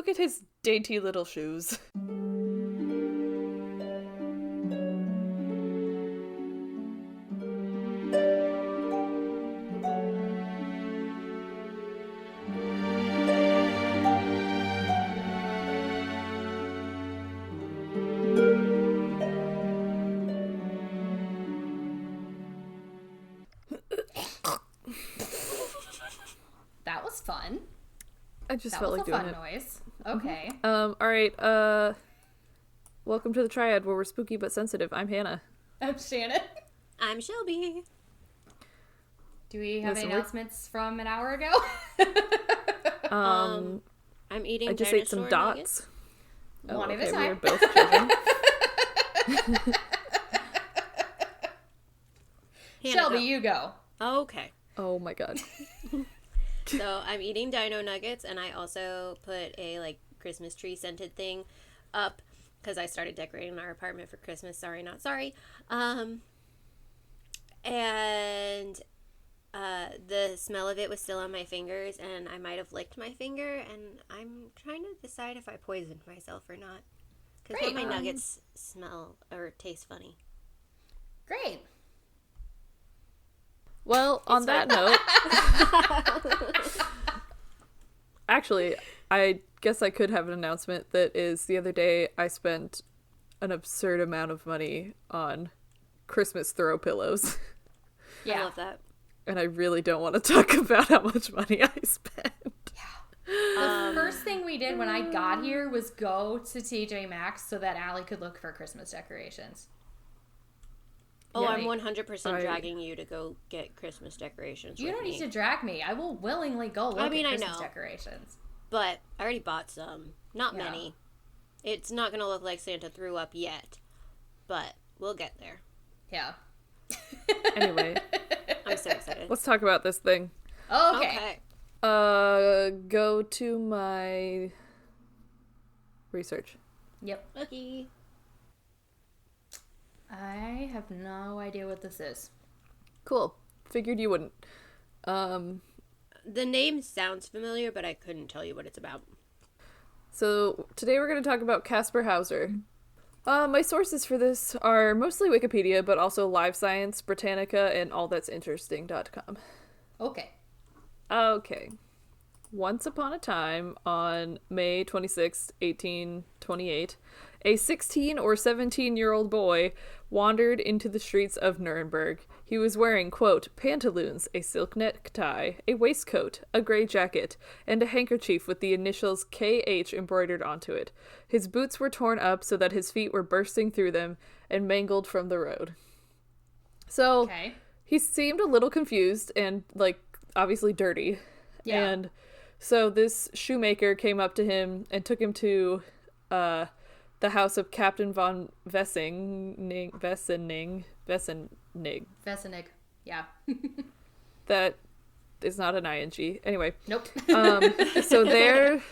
look at his dainty little shoes. That was fun. I just felt like doing it. That was a fun noise. Okay. Alright, welcome to the Triad, where we're spooky but sensitive. I'm Hannah. I'm Shannon. I'm Shelby. Do we have any announcements from an hour ago? I'm eating I just ate some dots. One at a We time. were both children. Shelby, you go. Okay. Oh my god. So I'm eating dino nuggets, and I also put a Christmas tree scented thing up because I started decorating our apartment for Christmas. Sorry, not sorry. And the smell of it was still on my fingers, and I might have licked my finger, and I'm trying to decide if I poisoned myself or not. Because my nuggets smell or taste funny. Great. Well, on that note, actually, I guess I could have an announcement that is the other day I spent an absurd amount of money on Christmas throw pillows. Yeah. I love that. And I really don't want to talk about how much money I spent. The first thing we did when I got here was go to TJ Maxx so that Allie could look for Christmas decorations. Oh, Yeah, I'm 100% I- dragging you to go get Christmas decorations. You with don't me. need to drag me. I will willingly go look I mean, at I Christmas know. decorations. But I already bought some. Not Yeah. many. It's not going to look like Santa threw up yet. But we'll get there. Yeah. Anyway, I'm so excited. let's talk about this thing. Okay. Go to my research. Yep. Okay. I have no idea what this is. Cool. Figured you wouldn't. The name sounds familiar, but I couldn't tell you what it's about. So today we're going to talk about Kaspar Hauser. My sources for this are mostly Wikipedia, but also Live Science, Britannica, and allthat'sinteresting.com. Okay. Okay. Once upon a time, on May 26, 1828, a 16 or 17-year-old boy wandered into the streets of Nuremberg. He was wearing, quote, pantaloons, a silk necktie, a waistcoat, a gray jacket, and a handkerchief with the initials KH embroidered onto it. His boots were torn up so that his feet were bursting through them and mangled from the road. So, Okay. he seemed a little confused and, obviously dirty. Yeah. And so this shoemaker came up to him and took him to the house of Captain von Vessenig. Vesenig. Yeah. That is not an ing. Anyway, Nope. so there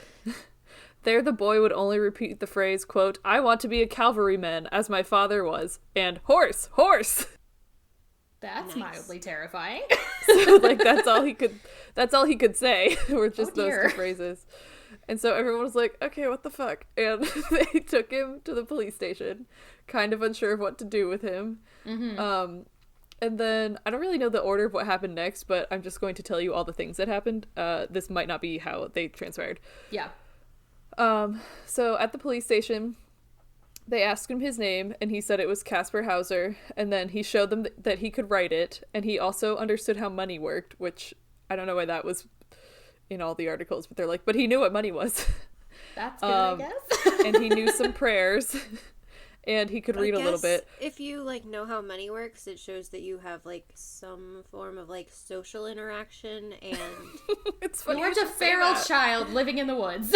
the boy would only repeat the phrase, quote, I want to be a cavalryman, as my father was, and horse, horse! That's Nice. mildly terrifying. So, that's all he could say, were just those dear. two phrases. And so everyone was like, okay, what the fuck? And they took him to the police station, kind of unsure of what to do with him. Mm-hmm. And then, I don't really know the order of what happened next, but I'm just going to tell you all the things that happened. This might not be how they transpired. Yeah. So at the police station, they asked him his name, and he said it was Kaspar Hauser, and then he showed them that he could write it, and he also understood how money worked, which I don't know why that was in all the articles, but they're like, but he knew what money was. That's good, I guess. And he knew some prayers, and he could read a little bit. If you know how money works, it shows that you have some form of social interaction, and It's funny. You weren't a feral child living in the woods.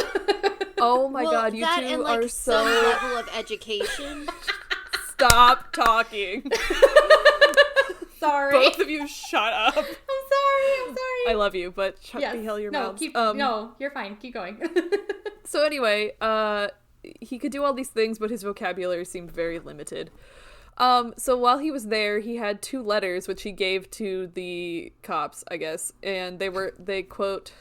Oh my god, you that two and are some so... level of education. Stop talking. Sorry. Both of you shut up. I'm sorry. I love you, but shut the hell your mouths. No, you're fine. Keep going. So anyway, he could do all these things, but his vocabulary seemed very limited. So while he was there, he had 2 letters, which he gave to the cops, I guess. And they quote,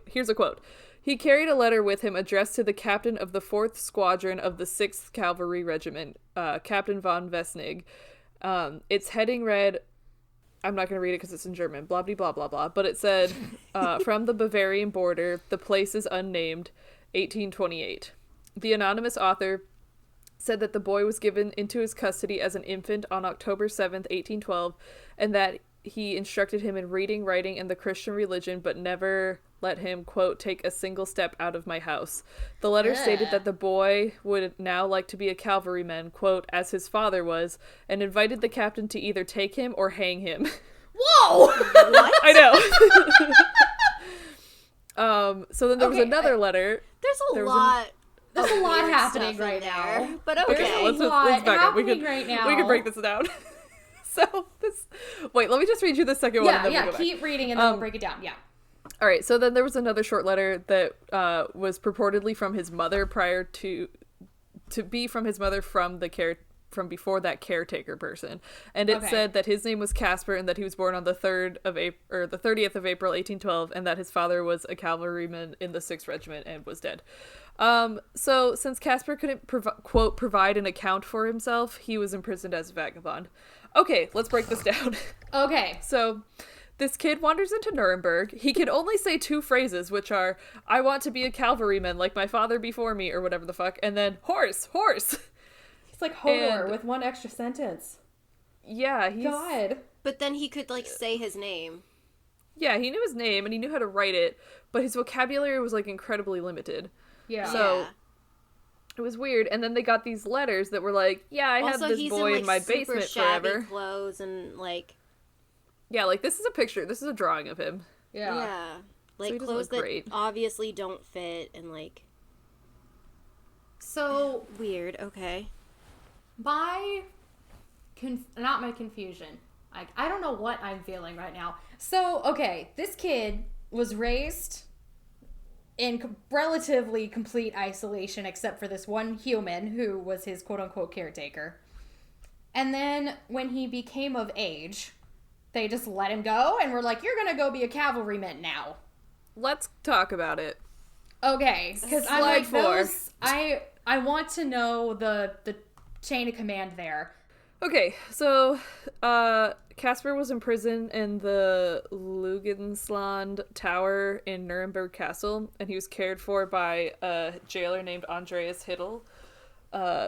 here's a quote. He carried a letter with him addressed to the captain of the 4th Squadron of the 6th Cavalry Regiment, Captain von Vesnig. Its heading read, I'm not going to read it because it's in German, blah, blah, blah, blah, blah, but it said, from the Bavarian border, the place is unnamed, 1828. The anonymous author said that the boy was given into his custody as an infant on October 7th, 1812, and that he instructed him in reading, writing, and the Christian religion, but never let him, quote, take a single step out of my house. The letter stated that the boy would now like to be a cavalryman, quote, as his father was, and invited the captain to either take him or hang him. Whoa! What? I know. So then there was another letter. There's a lot happening right now. But okay. There's a let's lot back up. happening right now. We can break this down. So wait, let me just read you the second one. And then we'll go keep reading and then we'll break it down. Yeah. All right, so then there was another short letter that was purportedly from his mother prior to be from his mother from before that caretaker person, and it said that his name was Kaspar and that he was born on the 30th of April 1812, and that his father was a cavalryman in the 6th Regiment and was dead. So since Kaspar couldn't quote provide an account for himself, he was imprisoned as a vagabond. Okay, let's break this down. Okay, so this kid wanders into Nuremberg. He can only say 2 phrases, which are, I want to be a cavalryman like my father before me, or whatever the fuck, and then, horse. It's like Hodor with 1 extra sentence. Yeah, God. But then he could, like, say his name. Yeah, he knew his name, and he knew how to write it, but his vocabulary was, like, incredibly limited. yeah. So, it was weird, and then they got these letters that were like, yeah, I had this boy in my basement forever. Clothes and, like... Yeah, like, this is a picture, this is a drawing of him. Yeah. Like, so clothes that obviously don't fit, and, like... So... Weird, okay. Not my confusion. I don't know what I'm feeling right now. So, okay, this kid was raised in relatively complete isolation except for this one human who was his quote-unquote caretaker. And then when he became of age, they just let him go and were like, you're gonna go be a cavalryman now. Let's talk about it. Okay, because I'm Slide like, 4. those, I want to know the chain of command there. Okay, so Kaspar was imprisoned in the Lugensland Tower in Nuremberg Castle, and he was cared for by a jailer named Andreas Hittel,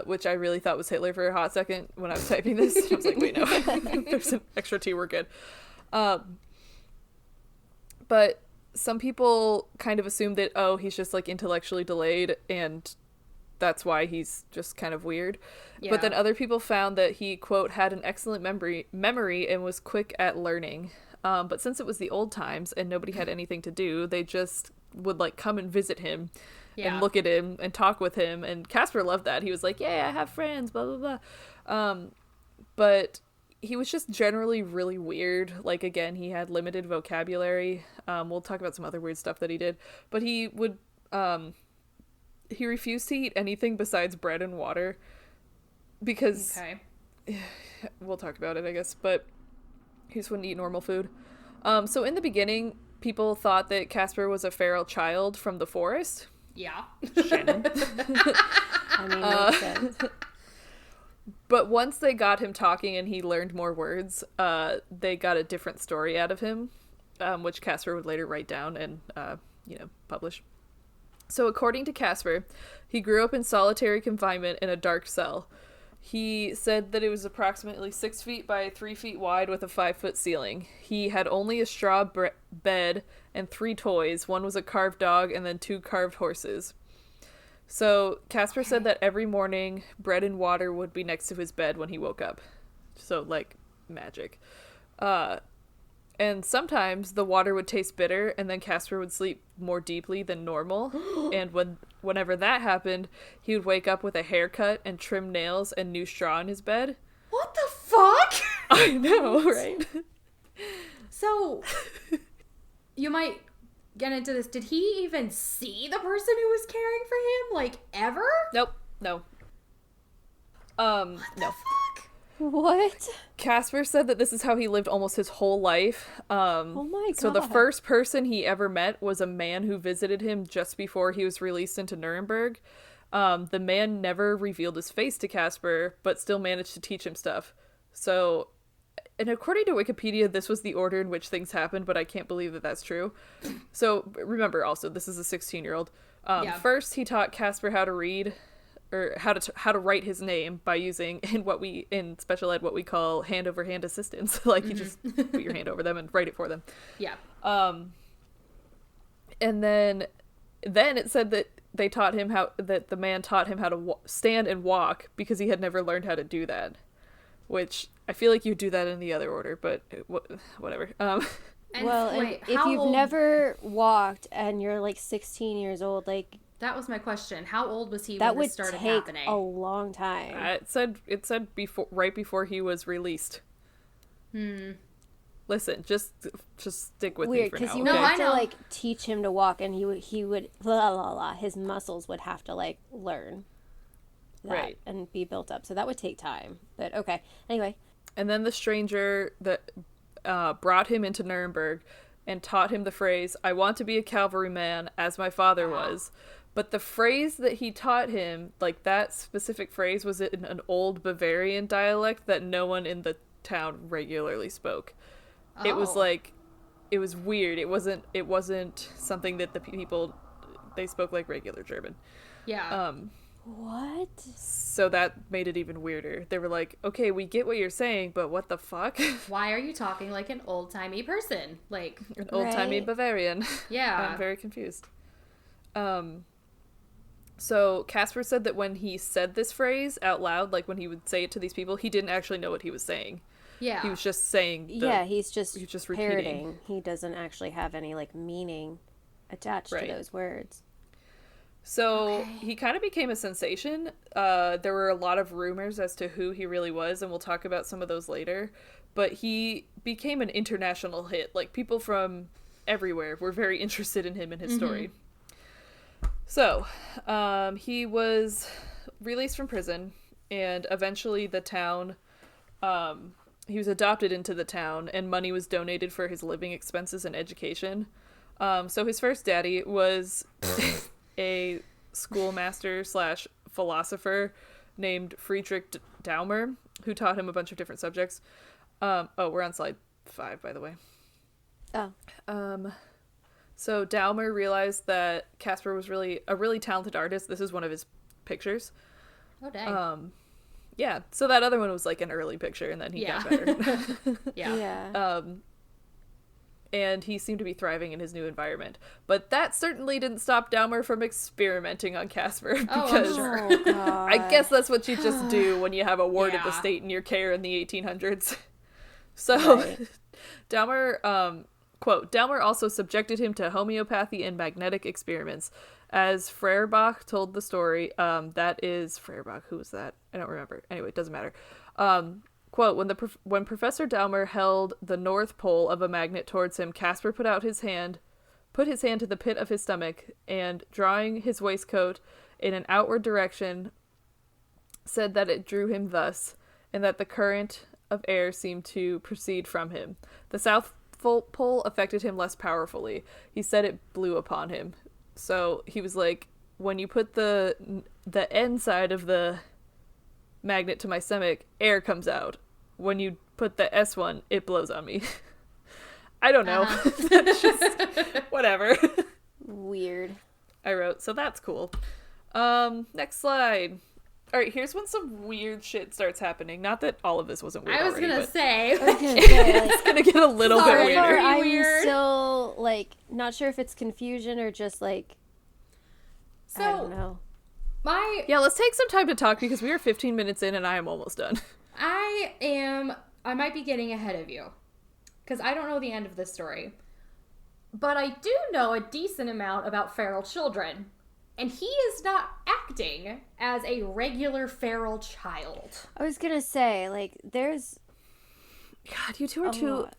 which I really thought was Hitler for a hot second when I was typing this. I was like, wait, no, there's an extra T, we're good. But some people kind of assumed that, oh, he's just, like, intellectually delayed, and that's why he's just kind of weird. Yeah. But then other people found that he, quote, had an excellent memory and was quick at learning. But since it was the old times and nobody had anything to do, they just would, like, come and visit him and look at him and talk with him. And Kaspar loved that. He was like, yeah, I have friends, blah, blah, blah. But he was just generally really weird. Like, again, he had limited vocabulary. We'll talk about some other weird stuff that he did. But he would... he refused to eat anything besides bread and water because we'll talk about it, I guess, but he just wouldn't eat normal food. So in the beginning, people thought that Kaspar was a feral child from the forest. Yeah. Shannon. I mean, makes sense. But once they got him talking and he learned more words, they got a different story out of him, which Kaspar would later write down and, publish. So according to Kaspar, he grew up in solitary confinement in a dark cell. He said that it was approximately 6 feet by 3 feet wide with a 5-foot ceiling. He had only a straw bed and 3 toys. One was a carved dog and then 2 carved horses. So Kaspar said that every morning bread and water would be next to his bed when he woke up. So, like, magic. And sometimes the water would taste bitter, and then Kaspar would sleep more deeply than normal. And whenever that happened, he would wake up with a haircut and trimmed nails and new straw in his bed. What the fuck? I know, right? So, you might get into this. Did he even see the person who was caring for him, like, ever? Nope. No. What the fuck? What? Kaspar said that this is how he lived almost his whole life. Oh my god. So the first person he ever met was a man who visited him just before he was released into Nuremberg. The man never revealed his face to Kaspar, but still managed to teach him stuff. So, and according to Wikipedia, this was the order in which things happened, but I can't believe that that's true. So remember also, this is a 16-year-old. First, he taught Kaspar how to read, or how to write his name by using in special ed what we call hand over hand assistance. Like you just put your hand over them and write it for them. Yeah. And then it said that the man taught him how to stand and walk because he had never learned how to do that. Which I feel like you do that in the other order, but whatever. If you've never walked and you're like 16 years old, like that was my question. How old was he that when would this started take happening? a long time. It said right before he was released. Listen, just stick with me for now. Weird, because you okay? would have to like teach him to walk, and he would his muscles would have to like learn that right and be built up. So that would take time. But okay, anyway. And then the stranger that brought him into Nuremberg and taught him the phrase, "I want to be a cavalryman as my father was." But the phrase that he taught him, like that specific phrase, was in an old Bavarian dialect that no one in the town regularly spoke. It was like, it was weird. It wasn't something that the people, they spoke like regular German. Yeah. What? So that made it even weirder. They were like, okay, we get what you're saying, but what the fuck? Why are you talking like an old-timey person? Like an old-timey Bavarian. Yeah. I'm very confused. So Kaspar said that when he said this phrase out loud, like when he would say it to these people, he didn't actually know what he was saying. Yeah. He was just saying he's just repeating. parroting. He doesn't actually have any like meaning attached to those words. So he kind of became a sensation. There were a lot of rumors as to who he really was, and we'll talk about some of those later. But he became an international hit. Like, people from everywhere were very interested in him and his story. So, he was released from prison, and eventually the town, he was adopted into the town, and money was donated for his living expenses and education. So his first daddy was a schoolmaster / philosopher named Friedrich Daumer, who taught him a bunch of different subjects. We're on slide 5, by the way. So Daumer realized that Kaspar was a really talented artist. This is one of his pictures. Oh, dang. Yeah, so that other one was like an early picture, and then he got better. Yeah. And he seemed to be thriving in his new environment. But that certainly didn't stop Daumer from experimenting on Kaspar, because I guess that's what you just do when you have a ward of the state in your care in the 1800s. So Daumer, quote, Daumer also subjected him to homeopathy and magnetic experiments. As Feuerbach told the story, that is Feuerbach, who was that? I don't remember. Anyway, it doesn't matter. Quote, when Professor Daumer held the north pole of a magnet towards him, Kaspar put his hand to the pit of his stomach, and drawing his waistcoat in an outward direction, said that it drew him thus, and that the current of air seemed to proceed from him. The south pole affected him less powerfully. He said it blew upon him. So he was like, when you put the end side of the magnet to my stomach, air comes out. When you put the S one, it blows on me. I don't know. That's just whatever. Weird. I wrote, so that's cool. Next slide. All right, here's when some weird shit starts happening. Not that all of this wasn't weird. I was already, gonna say it's gonna get a little bit weirder. I'm weird. still like not sure if it's confusion or just like So I don't know. Let's take some time to talk, because we are 15 minutes in and I am almost done. I might be getting ahead of you, because I don't know the end of this story. But I do know a decent amount about feral children. And he is not acting as a regular feral child. I was gonna say, like, there's God, you two are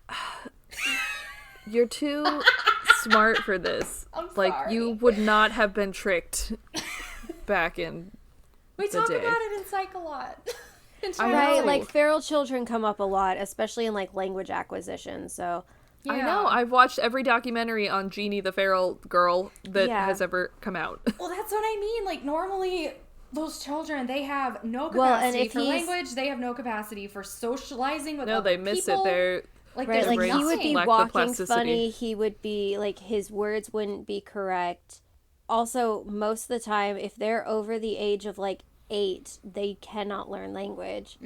you're too smart for this. I'm like, sorry. you would not have been tricked back in We the talk day. about it in Psych a lot. Right, know. like feral children come up a lot, especially in like language acquisition. So Yeah. I know. I've watched every documentary on Jeannie the feral girl that Yeah. has ever come out. Well, that's what I mean. Like, normally, those children, they have no Well, and capacity if for he's- language. They have no capacity for socializing with No, other they miss people. it. They're Like, right, there's like he would be lack the walking plasticity. funny. He would be like his words wouldn't be correct. Also, most of the time, if they're over the age of like 8, they cannot learn language.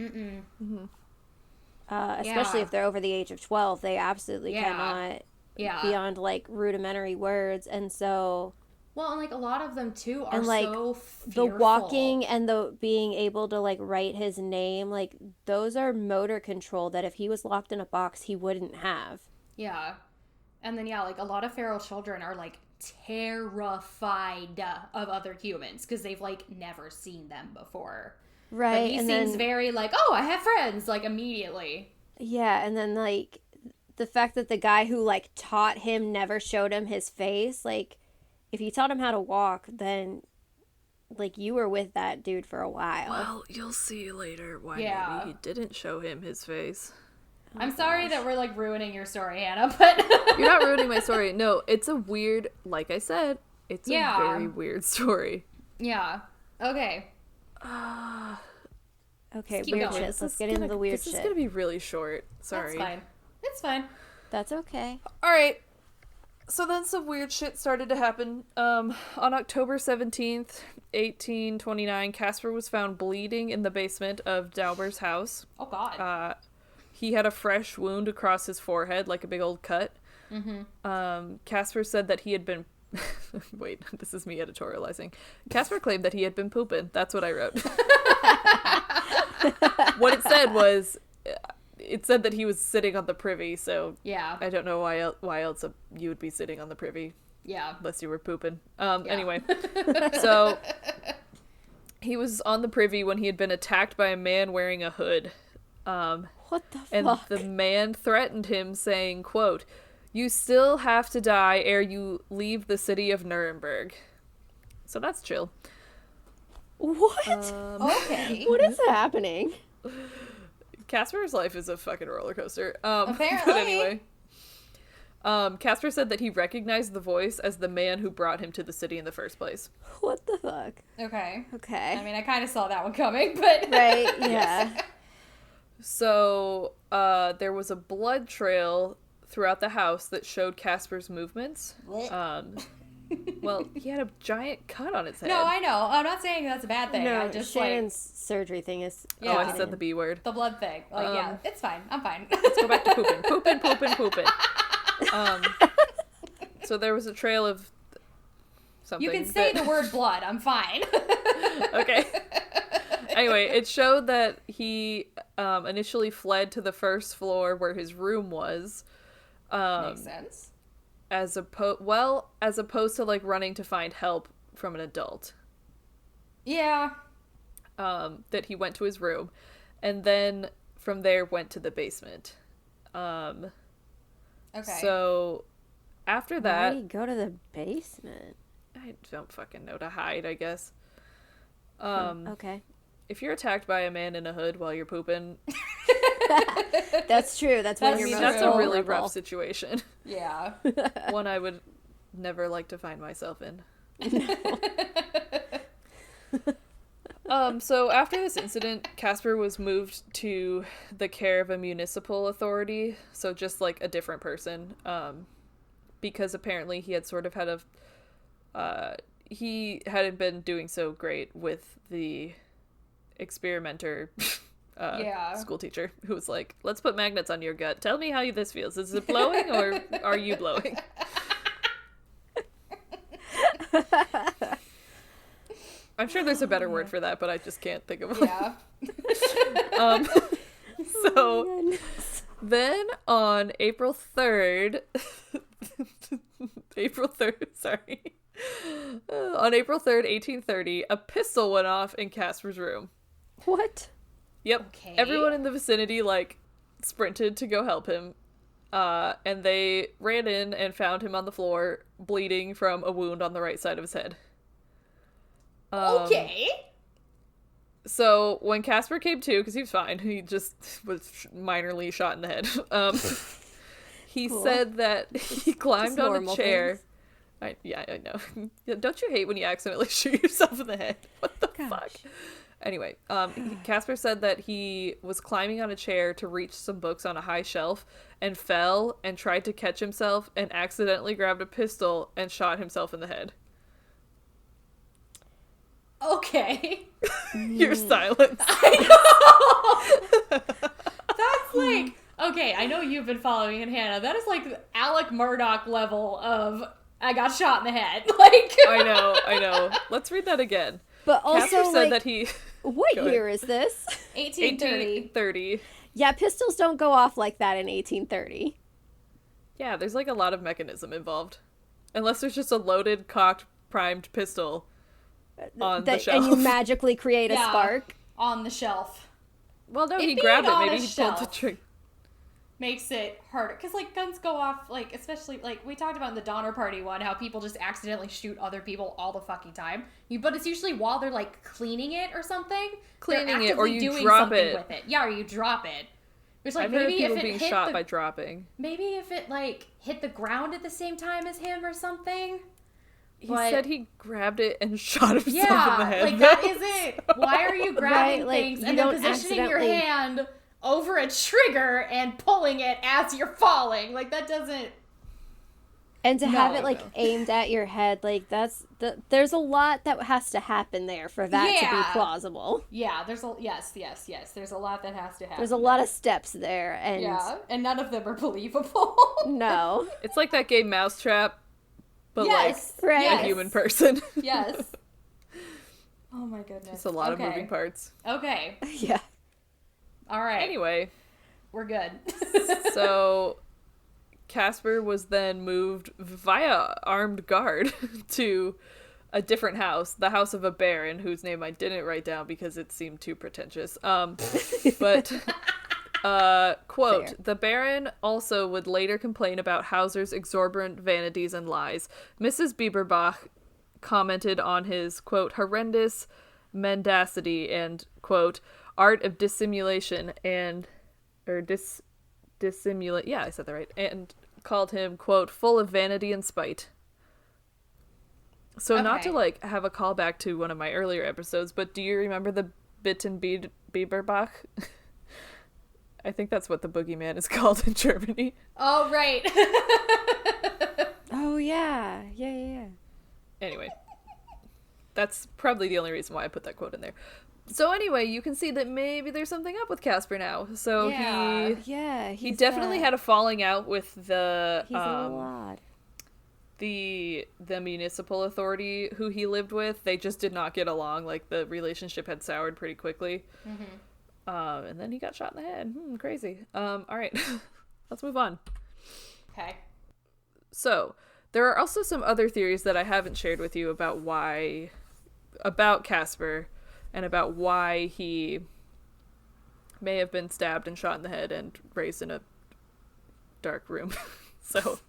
Especially Yeah. if they're over the age of 12, they absolutely Yeah. cannot Yeah. beyond like rudimentary words. And so Well, and like a lot of them too are And, like, so the fearful. walking and the being able to like write his name, like those are motor control that if he was locked in a box, he wouldn't have. Yeah. And then, yeah, like a lot of feral children are like terrified of other humans because they've like never seen them before. Right. But he and seems then, very like, oh, I have friends, like immediately. yeah, and then like the fact that the guy who like taught him never showed him his face, like if you taught him how to walk, then like you were with that dude for a while. Well, you'll see later why Yeah. maybe he didn't show him his face. I'm sorry that we're like ruining your story, Hannah, but You're not ruining my story. No, it's a weird, like I said, it's Yeah. a very weird story. yeah. Okay. Okay, keep weird going. shit. Let's get into the weird This is shit. gonna be really short. Sorry. That's fine. It's fine. That's okay. All right. So then some weird shit started to happen. On October 17th, 1829, Kaspar was found bleeding in the basement of Dauber's house. Oh, God. He had a fresh wound across his forehead, like a big old cut. Kaspar said that he had been... Wait, this is me editorializing. Kaspar claimed that he had been pooping. That's what I wrote. What it said was... It said that he was sitting on the privy, so yeah. I don't know why else you would be sitting on the privy Yeah. unless you were pooping. Anyway, so he was on the privy when he had been attacked by a man wearing a hood. What the And fuck? the man threatened him, saying, quote, "You still have to die ere you leave the city of Nuremberg." So that's chill. What? Okay. What is happening? Kaspar's life is a fucking roller coaster. But Apparently. anyway. Kaspar said that he recognized the voice as the man who brought him to the city in the first place. What the fuck? Okay. Okay. I mean, I kind of saw that one coming, but... Right, yeah. So, there was a blood trail throughout the house that showed Kaspar's movements. Well, he had a giant cut on his head. No, I know. I'm not saying that's a bad thing. No, I just, Shannon's surgery thing is... Oh, I Yeah. said the B word. the blood thing. Like, yeah, it's fine. I'm fine. Let's go back to pooping. Pooping. So there was a trail of something. You can say that- the word blood. I'm fine. Okay. Anyway, it showed that he initially fled to the first floor where his room was. Makes sense. As opposed to like running to find help from an adult. Yeah. That he went to his room, and then from there went to the basement. Okay. So after Why that, did he go to the basement? I don't fucking know, to hide, I guess. Okay. If you're attacked by a man in a hood while you're pooping, That's true. That's when That's you're true. most that's a really vulnerable. rough situation. yeah. One I would never like to find myself in. So after this incident, Kaspar was moved to the care of a municipal authority, so just like a different person, because apparently he had sort of had he hadn't been doing so great with the experimenter school teacher who was like, "Let's put magnets on your gut. Tell me how this feels. Is it blowing or are you blowing?" I'm sure there's a better word for that, but I just can't think of one. Yeah. So then on April 3rd, on April 3rd, 1830, a pistol went off in Kaspar's room. What? Yep. Okay. Everyone in the vicinity, like, sprinted to go help him. And they ran in and found him on the floor, bleeding from a wound on the right side of his head. Okay. So when Kaspar came to, because he was fine, he just was minorly shot in the head. He said that he climbed on a chair. I know. Don't you hate when you accidentally shoot yourself in the head? What the fuck? Anyway, Kaspar said that he was climbing on a chair to reach some books on a high shelf and fell and tried to catch himself and accidentally grabbed a pistol and shot himself in the head. Okay. Your silence. I know. That's like, okay, I know you've been following it, Hannah. That is like Alex Murdaugh level of I got shot in the head. Like I know. Let's read that again. But also, Kaspar said that he... What year is this? 1830. Yeah, pistols don't go off like that in 1830. Yeah, there's like a lot of mechanism involved. Unless there's just a loaded, cocked, primed pistol on the shelf. And you magically create a spark. On the shelf. Well, no, It he being grabbed it. on Maybe a he pulled the shelf. trigger. Makes it harder. Because, like, guns go off, like, especially, like, we talked about in the Donner Party one, how people just accidentally shoot other people all the fucking time. But it's usually while they're, like, cleaning it or something. Cleaning they're it, or actively you doing drop something it. with it. Yeah, or you drop it. Which, like, I've heard of maybe people if it being hit shot the, by dropping. maybe if it, like, hit the ground at the same time as him or something. He said he grabbed it and shot himself in the Yeah, head. like, that is it. Why are you grabbing Right, like, things you and then don't positioning your accidentally- hand over a trigger and pulling it as you're falling? Like, that doesn't... And to have No. it, like, aimed at your head, like, there's a lot that has to happen there for that to be Yeah. plausible. Yeah, there's a... Yes. There's a lot that has to happen. There's a lot of steps there, and Yeah, and none of them are believable. no. It's like that game Mousetrap, but Yes. Right. like Yes. a human person. Yes. Oh my goodness. It's a lot of Okay. moving parts. Okay. Yeah. All right. Anyway, We're good. so Kaspar was then moved via armed guard to a different house, the house of a baron, whose name I didn't write down because it seemed too pretentious. But quote, Fair. the baron also would later complain about Hauser's exorbitant vanities and lies. Mrs. Bieberbach commented on his, quote, horrendous mendacity and, quote, art of dissimulation and, or dissimulate, yeah, I said that right, and called him, quote, full of vanity and spite. So not Okay. to, like, have a callback to one of my earlier episodes, but do you remember the Bitten Bieberbach? I think that's what the boogeyman is called in Germany. Oh, right. Oh, yeah. Yeah. Anyway, that's probably the only reason why I put that quote in there. So anyway, you can see that maybe there's something up with Kaspar now. So Yeah. Yeah, he definitely had a falling out with the He's a little odd. the municipal authority who he lived with. They just did not get along. Like, the relationship had soured pretty quickly. And then he got shot in the head. Crazy. All right, let's move on. Okay. So there are also some other theories that I haven't shared with you about Kaspar and about why he may have been stabbed and shot in the head and raised in a dark room. So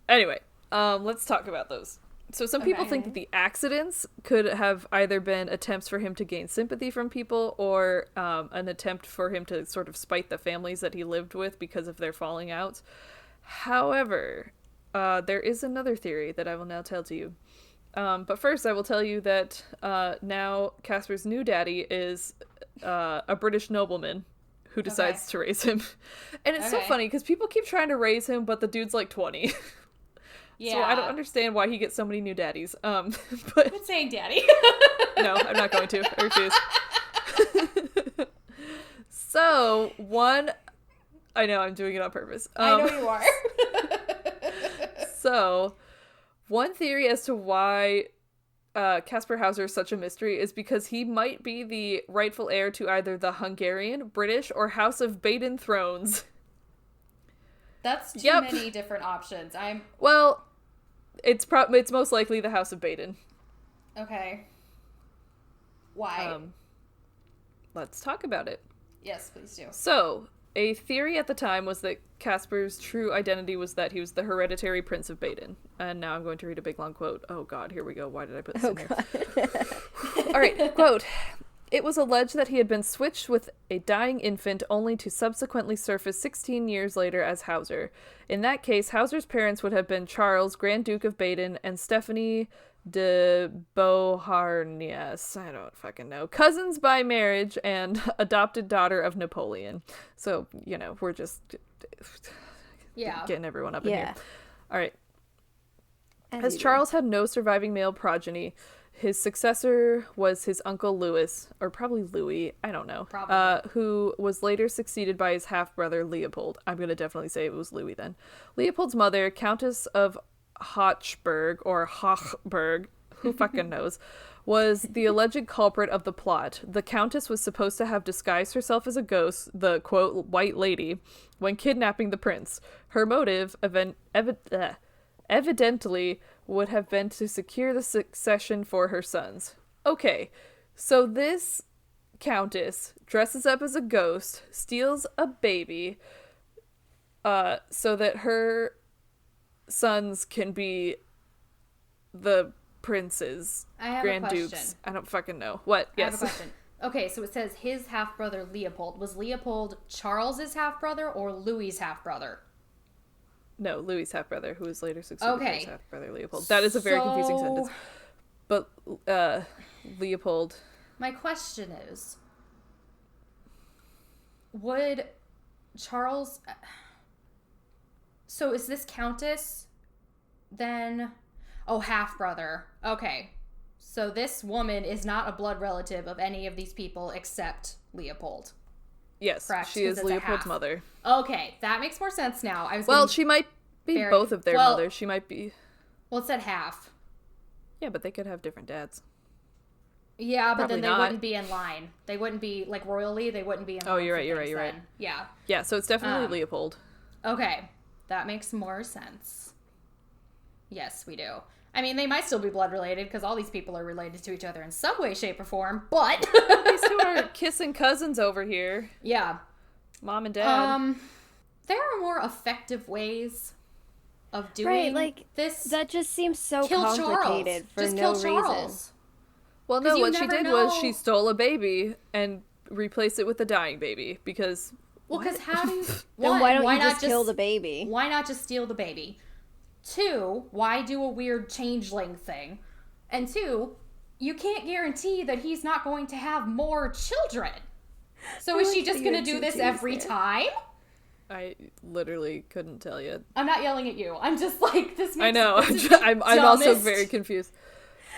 anyway, let's talk about those. So some people think that the accidents could have either been attempts for him to gain sympathy from people or an attempt for him to sort of spite the families that he lived with because of their falling outs. However, there is another theory that I will now tell to you. But first, I will tell you that now Kaspar's new daddy is a British nobleman who decides to raise him. And it's so funny because people keep trying to raise him, but the dude's like 20. Yeah. So I don't understand why he gets so many new daddies. But Quit saying daddy. no, I'm not going to. I refuse. So, I know I'm doing it on purpose. I know you are. So, one theory as to why Kaspar Hauser is such a mystery is because he might be the rightful heir to either the Hungarian, British, or House of Baden thrones. That's too Yep. many different options. Well, it's most likely the House of Baden. Okay. Why? Let's talk about it. Yes, please do. So, a theory at the time was that Kaspar's true identity was that he was the hereditary Prince of Baden. And now I'm going to read a big long quote. Oh god, here we go. Why did I put this in here? All right, quote. It was alleged that he had been switched with a dying infant only to subsequently surface 16 years later as Hauser. In that case, Hauser's parents would have been Charles, Grand Duke of Baden, and Stephanie de Beauharnais. I don't fucking know. Cousins by marriage and adopted daughter of Napoleon. So, we're just getting everyone up in here. All right. As Charles had no surviving male progeny, his successor was his uncle Louis, or probably Louis, I don't know, who was later succeeded by his half-brother Leopold. I'm going to definitely say it was Louis then. Leopold's mother, Countess of Hochberg, or Hochberg, who fucking knows, was the alleged culprit of the plot. The Countess was supposed to have disguised herself as a ghost, the, quote, white lady, when kidnapping the prince. Her motive, evidently, would have been to secure the succession for her sons. Okay, so this countess dresses up as a ghost, steals a baby, so that her sons can be the princes, Grand Dukes. I don't fucking know. What? Yes. I have a question. Okay, so it says his half-brother Leopold. Was Leopold Charles's half-brother or Louis's half-brother? No, Louis' half-brother, who was later succeeded by his half-brother Leopold. That is a very confusing sentence. But, Leopold... My question is, would Charles... So is this Countess then... Oh, half-brother. Okay. So this woman is not a blood relative of any of these people except Leopold. Yes, correct? She is Leopold's mother. Okay, that makes more sense now. She might be both of their mothers. She might be... Well, it said half. Yeah, but they could have different dads. Yeah, but then they wouldn't be in line. They wouldn't be, like, royally, they wouldn't be in line. Oh, you're right. Yeah. Yeah, so it's definitely Leopold. Okay, that makes more sense. Yes, we do. I mean, they might still be blood related because all these people are related to each other in some way, shape, or form, but... These two are kissing cousins over here. Yeah. Mom and dad. There are more effective ways of doing this. That just seems so complicated for no reason. Well, no, what she did was she stole a baby and replaced it with a dying baby because... Well, because how do you... Then why don't you just kill the baby? Why not just steal the baby? 2, why do a weird changeling thing? And 2, you can't guarantee that he's not going to have more children. So is she just going to do this every time? I literally couldn't tell you. I'm not yelling at you. I'm just like, this makes... I know. I'm also very confused.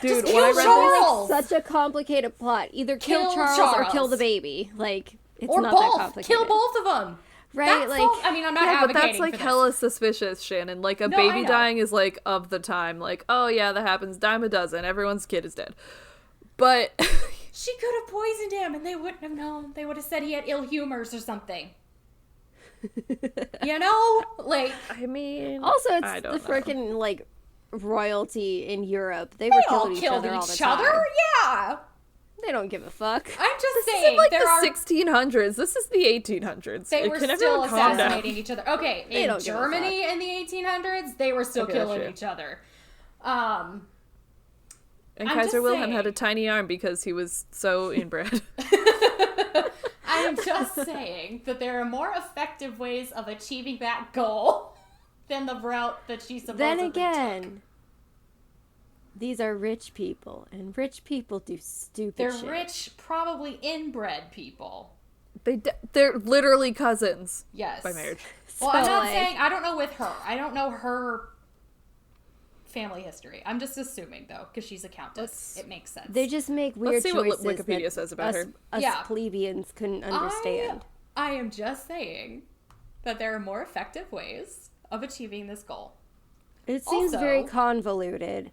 Dude, just kill Charles! Such a complicated plot. Either kill Charles or kill the baby. Like, it's or not both. that complicated. Kill both of them. Right, I mean, I'm not advocating but that's like for hella suspicious, Shannon. Like a baby dying is like of the time. Like, oh yeah, that happens. Dime a dozen. Everyone's kid is dead. But she could have poisoned him, and they wouldn't have known. They would have said he had ill humors or something. You know, like I mean, also it's the freaking like royalty in Europe. They were killing each other all the time. Yeah. They don't give a fuck. I'm just this saying. This is like the 1600s. This is the 1800s. They were still assassinating each other. Okay, in Germany in the 1800s, they were still killing each other. And Kaiser Wilhelm had a tiny arm because he was so inbred. I am just saying that there are more effective ways of achieving that goal than the route that she supposedly took. These are rich people, and rich people do stupid shit. They're rich, probably inbred people. They're literally cousins. Yes. By marriage. Well, I'm not saying, I don't know with her. I don't know her family history. I'm just assuming, though, because she's a countess. It makes sense. They just make weird choices. Let's see what Wikipedia says about her. Us plebeians couldn't understand. I am just saying that there are more effective ways of achieving this goal. It seems very convoluted.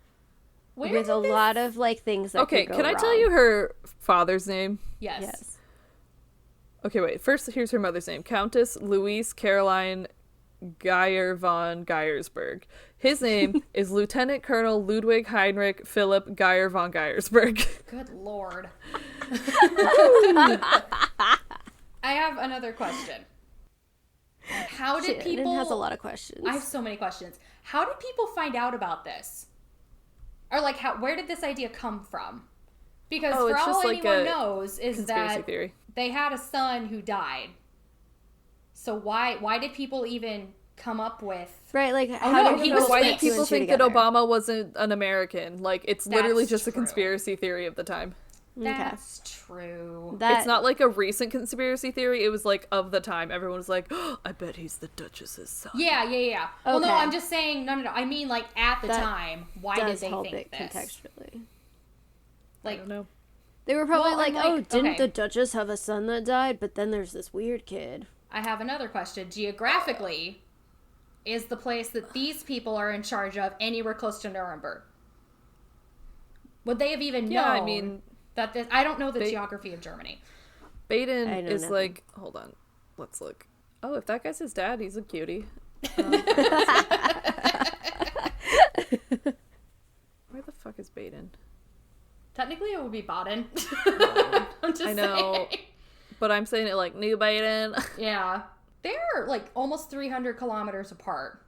With a lot of things that could go can I wrong. tell you her father's name? Yes. Okay, wait. First, here's her mother's name. Countess Louise Caroline Geyer von Geyersberg. His name is Lieutenant Colonel Ludwig Heinrich Philipp Geyer von Geyersberg. Good Lord. I have another question. How did people... Shannon has a lot of questions. I have so many questions. How did people find out about this? Or, where did this idea come from? Because Oh, for it's all just like anyone a knows is conspiracy that theory. they had a son who died. So why did people even come up with... Right, like, no, how he did was people Why put did fixed. two people and two think that together? Obama wasn't an American? Like, it's literally That's just a true. conspiracy theory of the time. That's true. It's not like a recent conspiracy theory. It was like of the time. Everyone was like, oh, I bet he's the Duchess's son. Yeah. Well, no, Okay. I'm just saying, no. I mean, like, at the That time, why did does they help think it this? contextually. I Like, don't know. They were probably Well, like, I'm oh, like, didn't okay. the Duchess have a son that died? But then there's this weird kid. I have another question. Geographically, is the place that these people are in charge of anywhere close to Nuremberg? Would they have even known Yeah, I mean, that this... I don't know the geography of Germany. Baden I know is nothing. like, hold on, let's look. Oh, if that guy's his dad, he's a cutie. Where the fuck is Baden? Technically, it would be Baden. I'm just I know, saying. but I'm saying it like New Baden. Yeah. They're, like, almost 300 kilometers apart.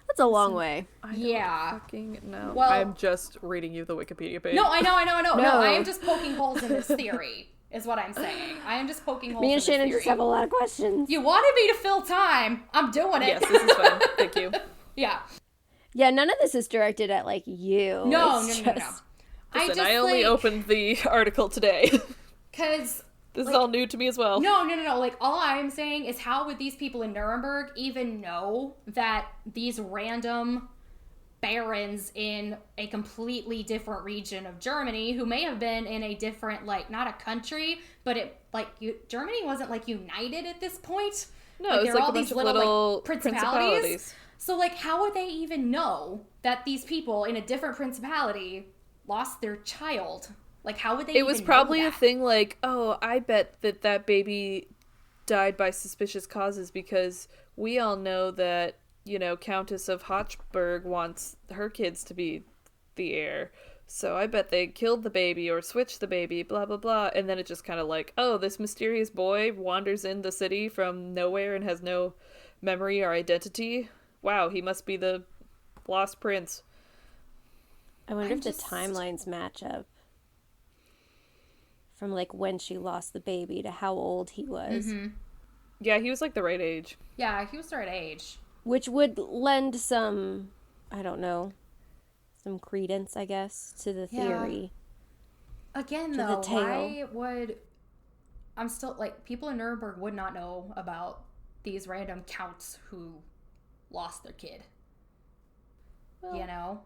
That's a long way. I don't Yeah. fucking know. Well- I'm just reading you the Wikipedia page. No, I know. No, No. I am just poking holes in this theory, is what I'm saying. I am just poking holes Me in and this Shannon theory. just have a lot of questions. You wanted me to fill time. I'm doing it. Yes, this is fine. Thank you. Yeah. Yeah, none of this is directed at, like, you. No. It's No. just- Listen, I only opened the article today. Because... This is all new to me as well. No. Like, all I'm saying is how would these people in Nuremberg even know that these random barons in a completely different region of Germany, who may have been in a different, like, not a country, but it, like, Germany wasn't, like, united at this point. No, Like, it's there are like all a bunch these of little, little like, principalities. So, like, how would they even know that these people in a different principality lost their child? Like, how would they It was even probably know a that? thing like, oh, I bet that baby died by suspicious causes because we all know that, you know, Countess of Hochberg wants her kids to be the heir. So I bet they killed the baby or switched the baby, blah, blah, blah. And then it just kind of like, oh, this mysterious boy wanders in the city from nowhere and has no memory or identity. Wow, he must be the lost prince. I wonder I'm if the just- timelines match up. From, like, when she lost the baby to how old he was. Mm-hmm. Yeah, he was like the right age. Yeah, he was the right age. Which would lend some, I don't know, some credence, I guess, to the Yeah. theory. Again, To the though, tale. why would... I'm still, like, people in Nuremberg would not know about these random counts who lost their kid. Well, You know?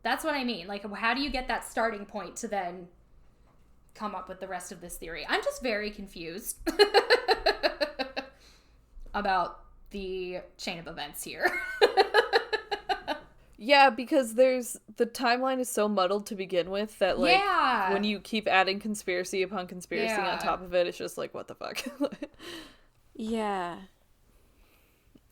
That's what I mean. Like, how do you get that starting point to then come up with the rest of this theory? I'm just very confused about the chain of events here. Yeah, because the timeline is so muddled to begin with that, like, Yeah. when you keep adding conspiracy upon conspiracy Yeah. on top of it, it's just like, what the fuck? Yeah.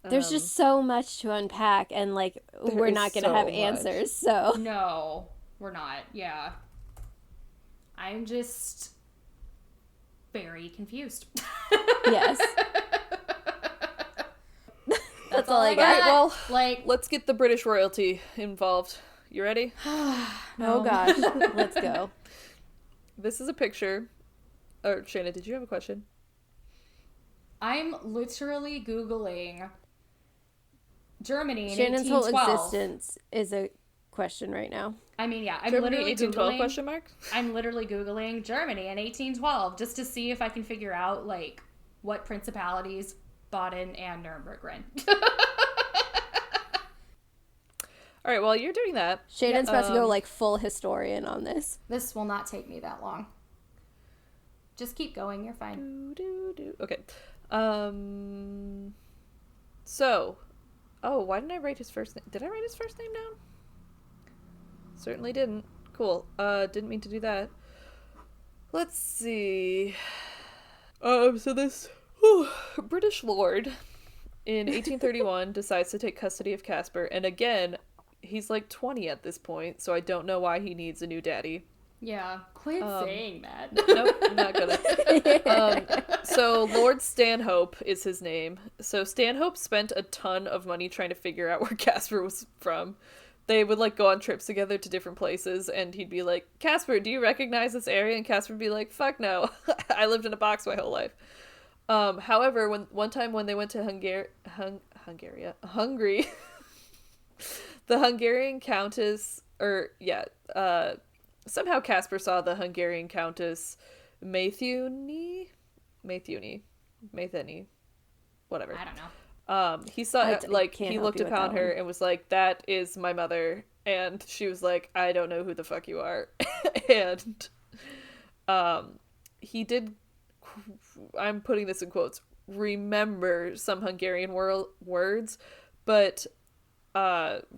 There's Um, just so much to unpack, and, like, we're is not going to so have much. answers, so. No, we're not. Yeah. I'm just very confused. Yes. That's all I got. Alright, well, Like, let's get the British royalty involved. You ready? Oh, gosh. Let's go. This is a picture. Or, Shayna, did you have a question? I'm literally Googling Germany in Shannon's whole 1812. existence is a question right now. I mean, yeah, I'm Germany literally 1812 Googling. question mark? I'm literally Googling Germany in 1812 just to see if I can figure out, like, what principalities Baden and Nuremberg were in. Alright, while you're doing that, Shannon's about to go, like, full historian on this. This will not take me that long. Just keep going, you're fine. Okay. So, oh, why didn't I write his first name? Did I write his first name down? Certainly didn't. Cool. Didn't mean to do that. Let's see. So this British lord in 1831 decides to take custody of Kaspar, and again, he's like 20 at this point, so I don't know why he needs a new daddy. Yeah, quit saying that. Nope, I'm not gonna. So Lord Stanhope is his name. So Stanhope spent a ton of money trying to figure out where Caspar was from, they would like go on trips together to different places, and he'd be like, Kaspar, do you recognize this area? And Kaspar would be like, fuck no. I lived in a box my whole life. However, one time when they went to Hungary, the Hungarian Countess, somehow Kaspar saw the Hungarian Countess Matheny, whatever. I don't know. He saw, he looked upon her and was like, that is my mother. And she was like, I don't know who the fuck you are. And he did, I'm putting this in quotes, remember some Hungarian words, but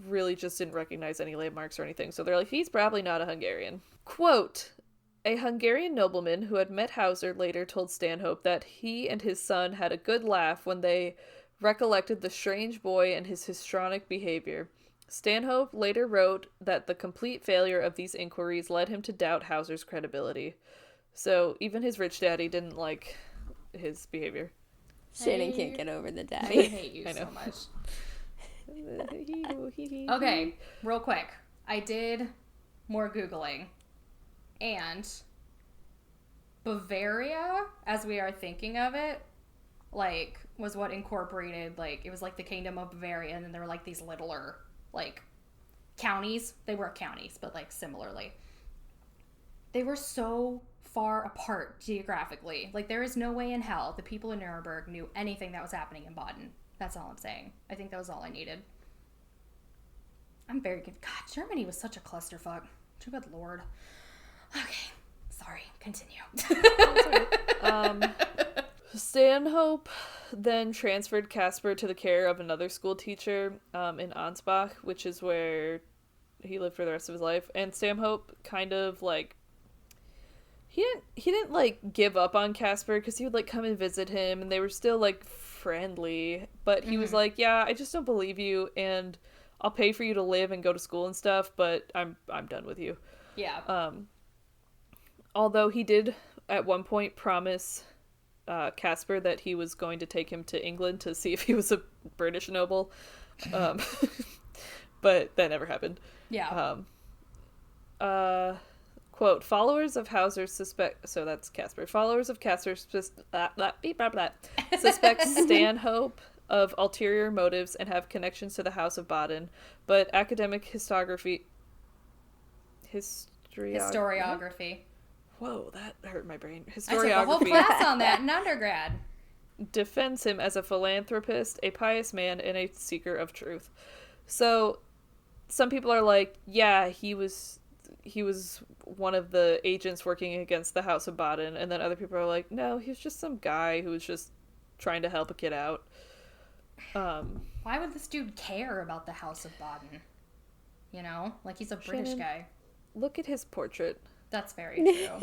really just didn't recognize any landmarks or anything. So they're like, he's probably not a Hungarian. Quote, a Hungarian nobleman who had met Hauser later told Stanhope that he and his son had a good laugh when they recollected the strange boy and his histrionic behavior. Stanhope later wrote that the complete failure of these inquiries led him to doubt Hauser's credibility. So even his rich daddy didn't like his behavior. Shannon can't get over the I daddy. hate you so much. Okay, real quick. I did more Googling. And Bavaria, as we are thinking of it, like, was what incorporated, like, it was like the Kingdom of Bavaria, and then there were like these littler, like, counties. They were counties, but like similarly. They were so far apart geographically. Like, there is no way in hell the people in Nuremberg knew anything that was happening in Baden. That's all I'm saying. I think that was all I needed. I'm very good. God, Germany was such a clusterfuck. Good lord. Okay, sorry. Continue. Stanhope then transferred Kaspar to the care of another school teacher in Ansbach, which is where he lived for the rest of his life. And Stanhope kind of like he didn't like give up on Kaspar, because he would like come and visit him, and they were still like friendly. But he was like, yeah, I just don't believe you, and I'll pay for you to live and go to school and stuff, but I'm done with you. Yeah. Although he did at one point promise Kaspar that he was going to take him to England to see if he was a British noble. But that never happened. Yeah. Quote, followers of Hauser suspect... So that's Kaspar. Followers of Kaspar suspect Stanhope of ulterior motives and have connections to the House of Baden, but academic historiography... Whoa, that hurt my brain. I took a whole class on that in undergrad. Defends him as a philanthropist, a pious man, and a seeker of truth. So, some people are like, yeah, he was one of the agents working against the House of Baden, and then other people are like, no, he was just some guy who was just trying to help a kid out. Why would this dude care about the House of Baden? You know? Like, he's a British guy. Look at his portrait. That's very true.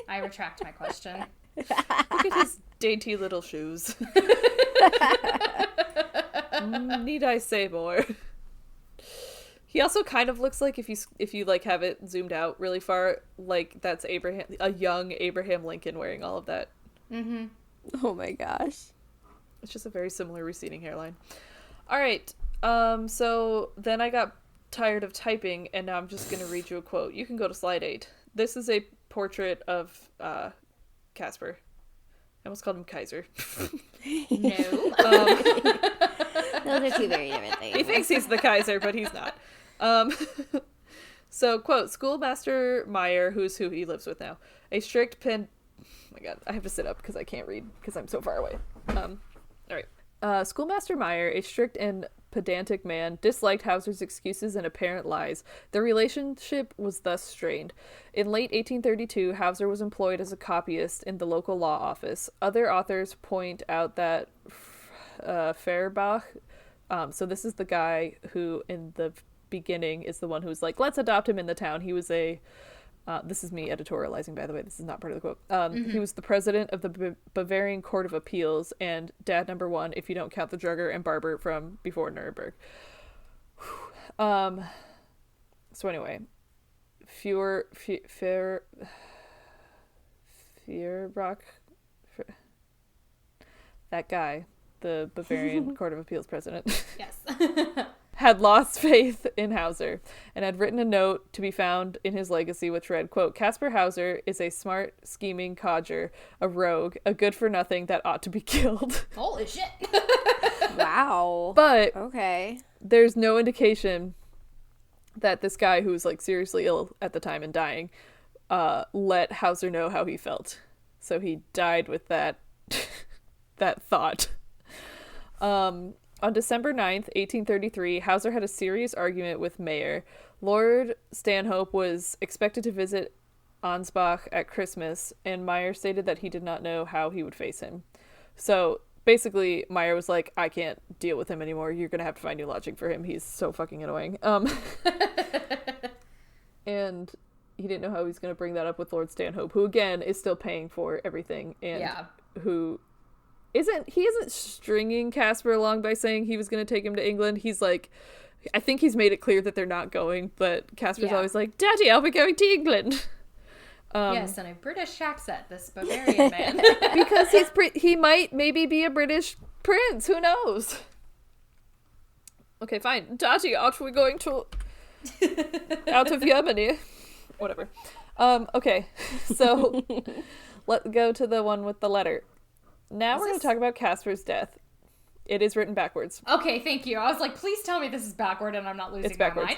I retract my question. Look at his dainty little shoes. Need I say more? He also kind of looks like, if you like have it zoomed out really far, like that's a young Abraham Lincoln wearing all of that. Mm-hmm. Oh my gosh. It's just a very similar receding hairline. All right. So then I got tired of typing, and now I'm just going to read you a quote. You can go to slide 8. This is a portrait of Kaspar. I almost called him Kaiser. No. Those are two very different things. He thinks he's the Kaiser, but he's not. So, quote, Schoolmaster Meyer, who's who he lives with now, a strict oh my god, I have to sit up because I can't read because I'm so far away. All right. Schoolmaster Meyer, a strict and pedantic man, disliked Hauser's excuses and apparent lies. Their relationship was thus strained. In late 1832, Hauser was employed as a copyist in the local law office. Other authors point out that Feuerbach, so this is the guy who in the beginning is the one who's like, let's adopt him in the town. He was this is me editorializing, by the way. This is not part of the quote. He was the president of the Bavarian Court of Appeals and dad number 1, if you don't count the drugger and barber from before Nuremberg. So anyway, Feuerbach, that guy, the Bavarian Court of Appeals president. Yes. had lost faith in Hauser and had written a note to be found in his legacy, which read, quote, Kaspar Hauser is a smart, scheming codger, a rogue, a good-for-nothing that ought to be killed. Holy shit. Wow. But okay. there's no indication that this guy who was like seriously ill at the time and dying let Hauser know how he felt. So he died with that that thought. On December 9th, 1833, Hauser had a serious argument with Mayer. Lord Stanhope was expected to visit Ansbach at Christmas, and Meyer stated that he did not know how he would face him. So basically, Meyer was like, I can't deal with him anymore. You're going to have to find new lodging for him. He's so fucking annoying. And he didn't know how he was going to bring that up with Lord Stanhope, who, again, is still paying for everything. And who isn't stringing Kaspar along by saying he was going to take him to England. He's like, I think he's made it clear that they're not going, but Kaspar's always like, Daddy, I'll be going to England. Yes, and a British accent, this Bavarian man. Because he might maybe be a British prince. Who knows? Okay, fine. Daddy, aren't we going to out of Germany? Whatever. Okay, so let's go to the one with the letter. Now we're going to talk about Kaspar's death. It is written backwards. Okay, thank you. I was like, please tell me this is backward and I'm not losing my mind.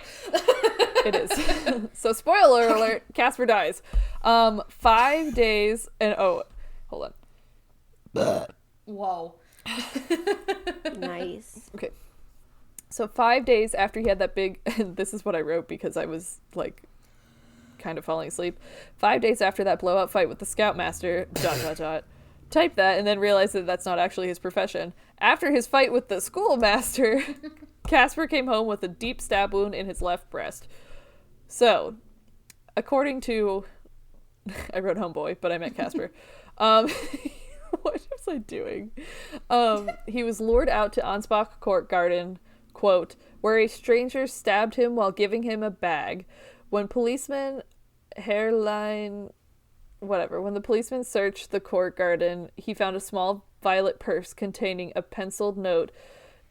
It is. So, spoiler alert, Kaspar dies. 5 days and hold on. Whoa. Nice. Okay. So 5 days after he had that big, and this is what I wrote because I was like kind of falling asleep. 5 days after that blowout fight with the Scoutmaster, ... Type that and then realized that that's not actually his profession. After his fight with the schoolmaster, Kaspar came home with a deep stab wound in his left breast. So, according to, I wrote homeboy, but I meant Kaspar. What was I doing? He was lured out to Ansbach Court Garden, quote, where a stranger stabbed him while giving him a bag. When the policeman searched the court garden, he found a small violet purse containing a penciled note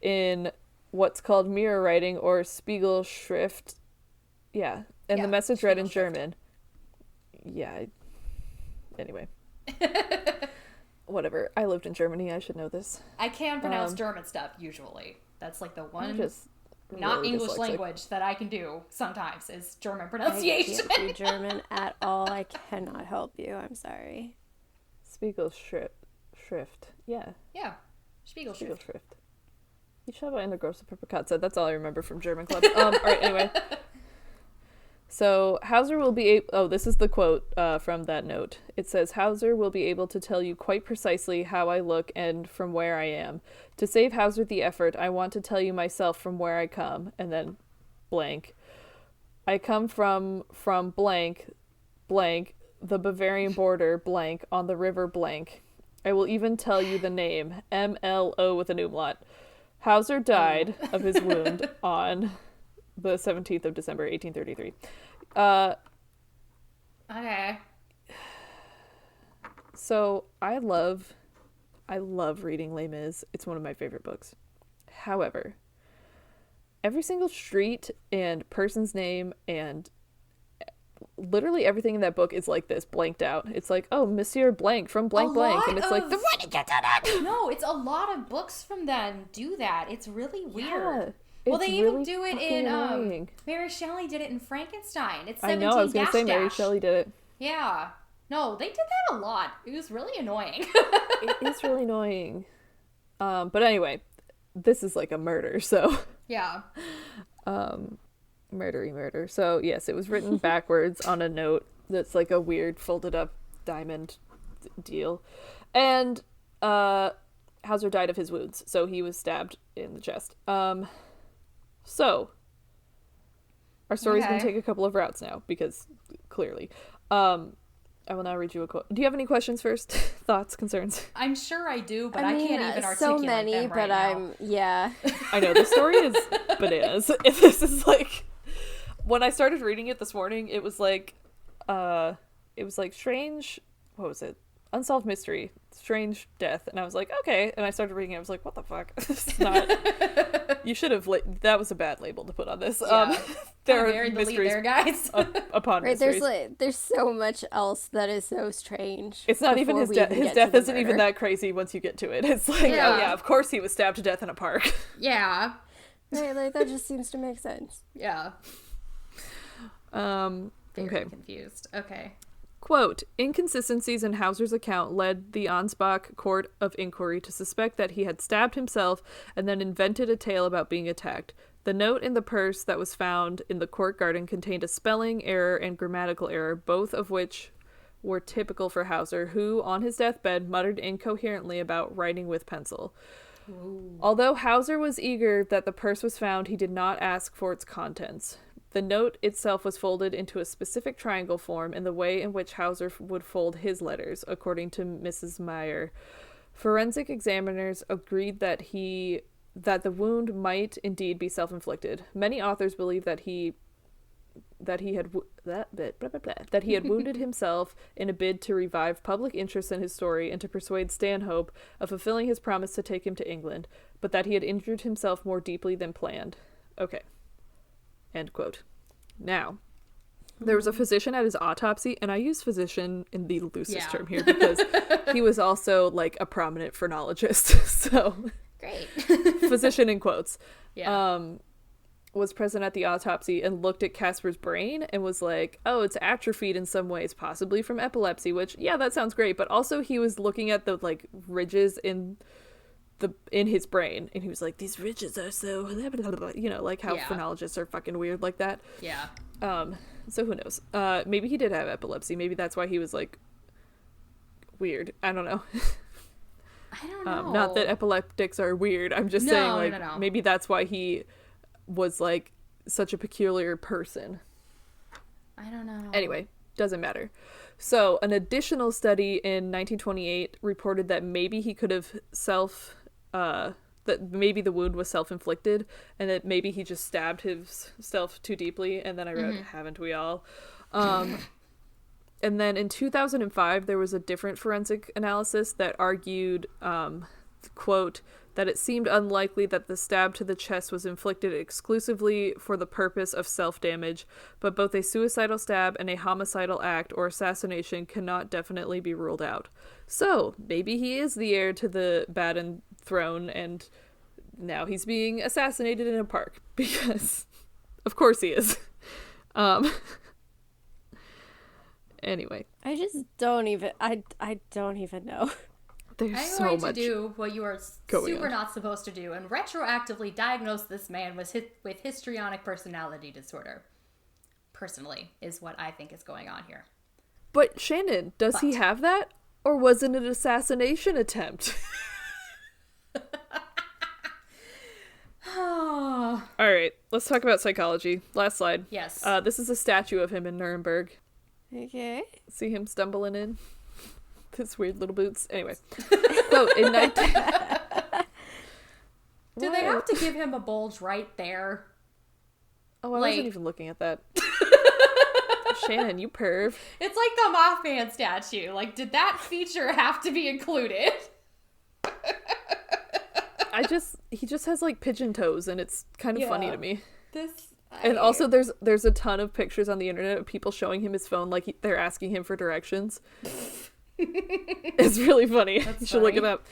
in what's called mirror writing or Spiegelschrift. Yeah. And the message read in German. Yeah. Anyway. Whatever. I lived in Germany. I should know this. I can pronounce German stuff, usually. That's like the one not really English dyslexic. Language that I can do sometimes is German pronunciation. I can't do German at all. I cannot help you. I'm sorry. Spiegelschrift. Yeah. Yeah. Spiegelschrift. Ich habe eine große Pepperkatze. That's all I remember from German club. Alright, anyway. So, Hauser will be able... this is the quote from that note. It says, Hauser will be able to tell you quite precisely how I look and from where I am. To save Hauser the effort, I want to tell you myself from where I come, and then blank. I come from blank, the Bavarian border, blank, on the river, blank. I will even tell you the name, MLO with an umlaut. Hauser died of his wound on the 17th of December, 1833. Okay. So I love reading Les Mis. It's one of my favorite books. However, every single street and person's name and literally everything in that book is like this, blanked out. It's like, oh, Monsieur Blank from blank blank, and it's like, the one gets it. No, it's a lot of books from them do that. It's really weird. Yeah. Well, they really even do it in annoying. Mary Shelley did it in Frankenstein. It's 17 I know, I was going to say Mary Shelley did it. Yeah. No, they did that a lot. It was really annoying. It is really annoying. But anyway, this is like a murder, so. Yeah. Murder. So, yes, it was written backwards on a note that's like a weird folded up diamond deal. And Hauser died of his wounds, so he was stabbed in the chest. So, our story's going to take a couple of routes now, because clearly. I will now read you a quote. Do you have any questions first? Thoughts, concerns? I'm sure I do, but I can't even articulate so many, them right now. yeah. I know, the story is bananas. This is like, when I started reading it this morning, it was like strange, what was it? Unsolved mystery, strange death. And I was like, okay. And I started reading it, I was like, what the fuck? This is not You should have. That was a bad label to put on this. Yeah. There are Buried the lead mysteries there, guys. upon Right, mysteries. there's so much else that is so strange. It's not even his death. His death isn't even that crazy once you get to it. It's like, oh yeah, of course he was stabbed to death in a park. Yeah. Right, like that just seems to make sense. Yeah. Okay. Very confused. Okay. Quote, inconsistencies in Hauser's account led the Ansbach Court of Inquiry to suspect that he had stabbed himself and then invented a tale about being attacked. The note in the purse that was found in the court garden contained a spelling error and grammatical error, both of which were typical for Hauser, who, on his deathbed, muttered incoherently about writing with pencil. Ooh. Although Hauser was eager that the purse was found, he did not ask for its contents. The note itself was folded into a specific triangle form in the way in which Hauser would fold his letters, according to Mrs. Meyer. Forensic examiners agreed that the wound might indeed be self-inflicted. Many authors believe that he had wounded himself in a bid to revive public interest in his story and to persuade Stanhope of fulfilling his promise to take him to England, but that he had injured himself more deeply than planned. Okay. End quote. Now, there was a physician at his autopsy, and I use physician in the loosest term here because he was also like a prominent phrenologist. So great. Physician in quotes. Yeah. Was present at the autopsy and looked at Kaspar's brain and was like, oh, it's atrophied in some ways, possibly from epilepsy, which, yeah, that sounds great. But also he was looking at the like ridges in his brain, and he was like, these ridges are so, you know, like how phrenologists are fucking weird like that. Yeah. So who knows? Maybe he did have epilepsy. Maybe that's why he was like weird. I don't know. I don't know. Not that epileptics are weird. I'm just saying, like, maybe that's why he was like such a peculiar person. I don't know. Anyway, doesn't matter. So an additional study in 1928 reported that maybe he could have that maybe the wound was self-inflicted and that maybe he just stabbed himself too deeply. And then I wrote, haven't we all? And then in 2005, there was a different forensic analysis that argued, quote, that it seemed unlikely that the stab to the chest was inflicted exclusively for the purpose of self-damage, but both a suicidal stab and a homicidal act or assassination cannot definitely be ruled out. So, maybe he is the heir to the Baden throne, and now he's being assassinated in a park, because of course he is. Anyway. I just don't even, I don't even know. There's I'm so going much to do what you are super on. not supposed to do and retroactively diagnose this man with histrionic personality disorder. Personally, is what I think is going on here. But Shannon, does he have that? Or was it an assassination attempt? All right, let's talk about psychology. Last slide. Yes. This is a statue of him in Nuremberg. Okay. See him stumbling in? His weird little boots. Anyway. Quote, in 19... Do they have to give him a bulge right there? Oh, I wasn't even looking at that. Shannon, you perv. It's like the Mothman statue. Like, did that feature have to be included? He just has like pigeon toes, and it's kind of funny to me. And also there's a ton of pictures on the internet of people showing him his phone like they're asking him for directions. It's really funny. You should look it up.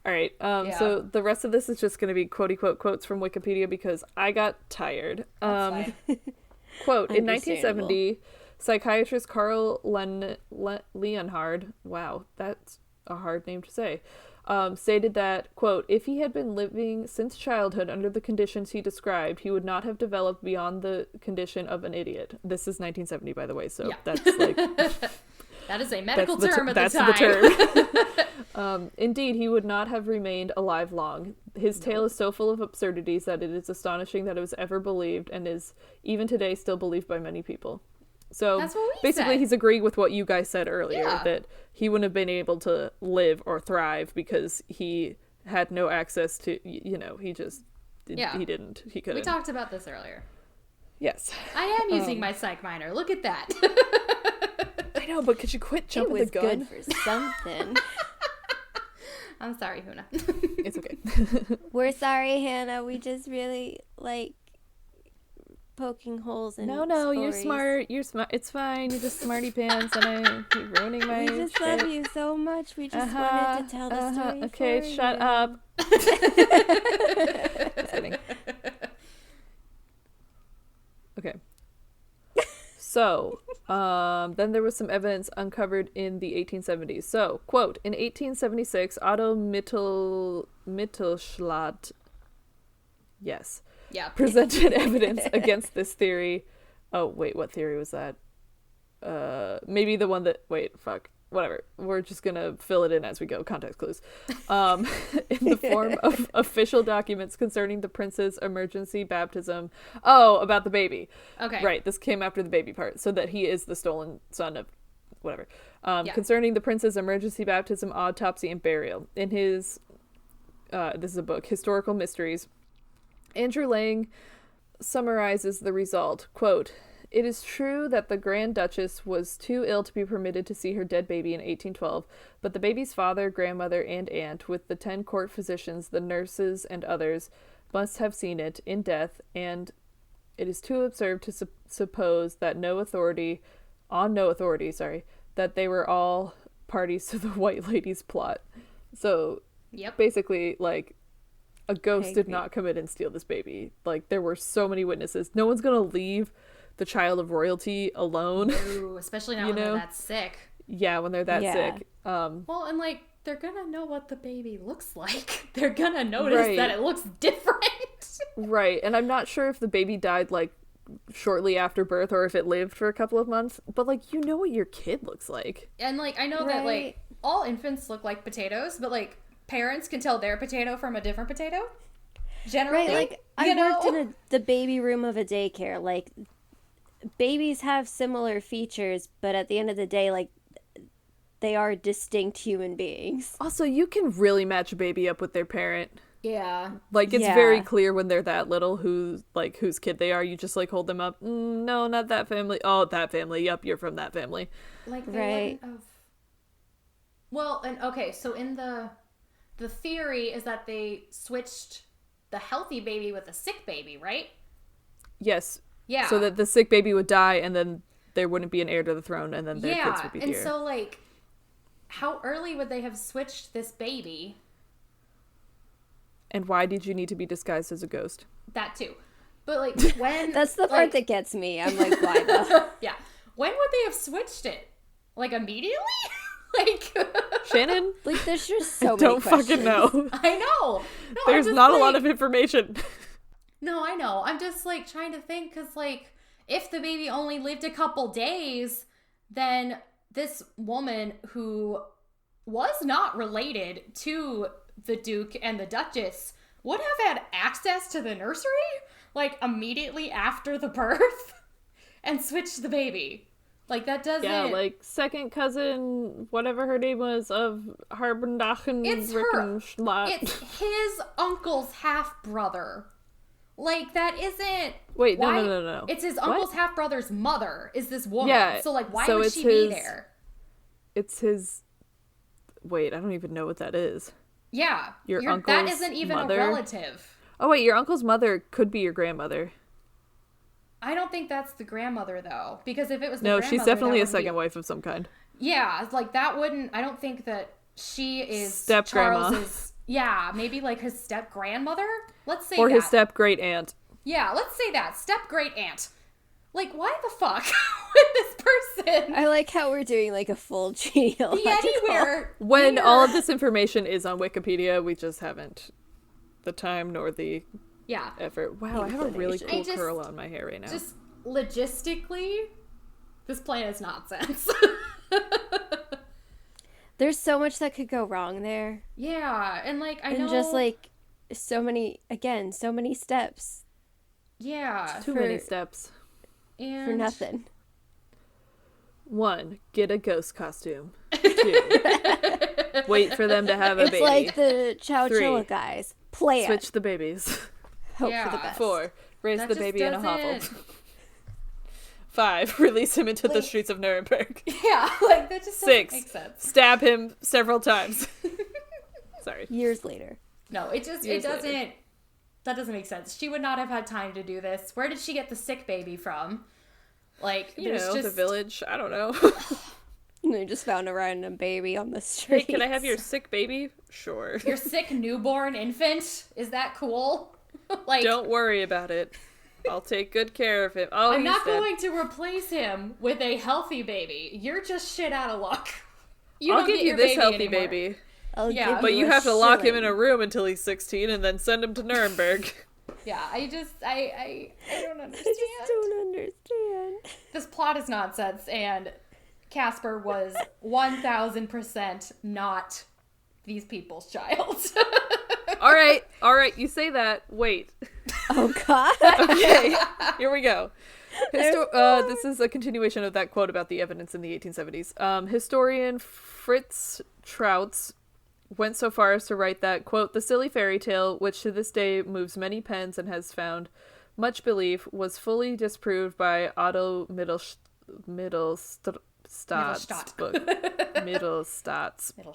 All right. So the rest of this is just going to be quote-unquote quotes from Wikipedia because I got tired. Quote, in 1970, psychiatrist Carl Leonhard, wow, that's a hard name to say, stated that, quote, if he had been living since childhood under the conditions he described, he would not have developed beyond the condition of an idiot. This is 1970, by the way, so that's like... That is a medical term at the time. That's the term. Indeed, he would not have remained alive long. His tale is so full of absurdities that it is astonishing that it was ever believed and is, even today, still believed by many people. So basically, he's agreeing with what you guys said earlier, that he wouldn't have been able to live or thrive because he had no access to, he just, he didn't. He couldn't. We talked about this earlier. Yes. I am using my psych minor. Look at that. I know, but could you quit jumping the gun? It was good for something. I'm sorry, Huna. It's okay. We're sorry, Hannah. We just really like poking holes in No, you're stories. smart. You're smart. It's fine. You're just smarty pants, and I keep ruining my We just shit. love you so much. We just wanted to tell the story. Okay, for shut you. up. Just kidding. Okay. So, then there was some evidence uncovered in the 1870s. So, quote, in 1876, Otto Mittelschlatt, yes, Yeah. presented evidence against this theory. Oh, wait, what theory was that? Maybe the one that, whatever. We're just gonna fill it in as we go, context clues. In the form of official documents concerning the prince's emergency baptism. Oh, about the baby. Okay. Right, this came after the baby part, so that he is the stolen son of whatever. Yeah. Concerning the prince's emergency baptism, autopsy, and burial. In his, this is a book, Historical Mysteries, Andrew Lang summarizes the result. Quote, it is true that the Grand Duchess was too ill to be permitted to see her dead baby in 1812, but the baby's father, grandmother, and aunt, with the 10 court physicians, the nurses, and others, must have seen it in death, and it is too absurd to suppose that no authority, that they were all parties to the White Lady's plot. So, Yep. basically, like, a ghost did agree. not come in and steal this baby. Like, there were so many witnesses. No one's gonna leave the child of royalty alone. Ooh, especially not You when know? they're that sick. Yeah, when they're that Yeah. sick. Well, and like they're gonna know what the baby looks like. They're gonna notice Right. that it looks different. Right, and I'm not sure if the baby died, like, shortly after birth or if it lived for a couple of months, but, like, you know what your kid looks like. And like I know that Right. like all infants look like potatoes, but like parents can tell their potato from a different potato. Generally, Right, like I worked in the baby room of a daycare. Like babies have similar features, but at the end of the day, like they are distinct human beings. Also, you can really match a baby up with their parent. Yeah. Like, it's Yeah. very clear when they're that little whose kid they are. You just, like, hold them up. No, not that family. Oh, that family. Yup, you're from that family. Like they Right. wouldn't have. Well, and okay, so in the theory is that they switched the healthy baby with a sick baby, right? Yes. Yeah. So that the sick baby would die, and then there wouldn't be an heir to the throne, and then their kids would be and dear. so like, how early would they have switched this baby? And why did you need to be disguised as a ghost? That too, but like when That's the part like, that gets me. I'm like, why though? yeah, when would they have switched it? Like immediately? Like Shannon? Like there's just so many Don't questions. fucking know. I know. No, There's I'm just not a lot like- of information. No, I know. I'm just like trying to think because like if the baby only lived a couple days, then this woman who was not related to the Duke and the Duchess would have had access to the nursery like immediately after the birth and switched the baby. Like that doesn't. Yeah, like second cousin, whatever her name was, of Harbendachen It's her. Rickenschlatt. It's his uncle's half brother. Like that isn't. Wait, why- no. It's his What? uncle's half brother's mother. Is this woman? Yeah, So like, why so would it's she be his- there? It's his. Wait, I don't even know what that is. Yeah, Your that uncle's isn't even mother? a relative. Oh wait, your uncle's mother could be your grandmother. I don't think that's the grandmother though, because if it was the No, grandmother, she's definitely that a wouldn't be- second wife of some kind. Yeah, like that wouldn't. I don't think that she is Step-grandma. Charles's. Yeah, maybe like his step grandmother. Let's say Or that. his step great aunt. Yeah, let's say that step great aunt. Like, why the fuck would this person I like how we're doing like a full genealogical. be anywhere When near- all of this information is on Wikipedia, we just haven't the time nor the Yeah, effort. Wow, I have a really Inclination. cool I just- curl on my hair right now. just logistically, this plan is nonsense. There's so much that could go wrong there. Yeah, and like I And know, just like so many steps yeah, Too for- many steps. and for nothing. 1, get a ghost costume. 2, wait for them to have a It's baby. like the Chowchilla 3, guys. Plan. switch the babies. Hope for Yeah. the best. 4, raise That the just baby in a hovel. doesn't- 5, release him into the Like- streets of Nuremberg. Yeah, like that just doesn't 6, make sense. stab him several times. Sorry. Years later. No, it doesn't. That doesn't make sense. She would not have had time to do this. Where did she get the sick baby from? Like, The village. I don't know. And they just found a random baby on the Hey, street. can I have your sick baby? Sure. Your sick newborn infant? Is that cool? Like, Don't worry about it. I'll take good care of him. Oh, I'm he's not dead. going to replace him with a healthy baby. You're just shit out of luck. I'll give you this healthy anymore. baby. I'll Yeah. give But you a have to lock him in a shilling. room until he's 16 and then send him to Nuremberg. Yeah, I don't understand. I just don't understand. This plot is nonsense, and Kaspar was 1000% not these people's child. All right, you say that. Wait. Oh, God. Okay, here we go. This is a continuation of that quote about the evidence in the 1870s. Historian Fritz Trautz went so far as to write that, quote, "The silly fairy tale, which to this day moves many pens and has found much belief, was fully disproved by Otto Mittelstadt's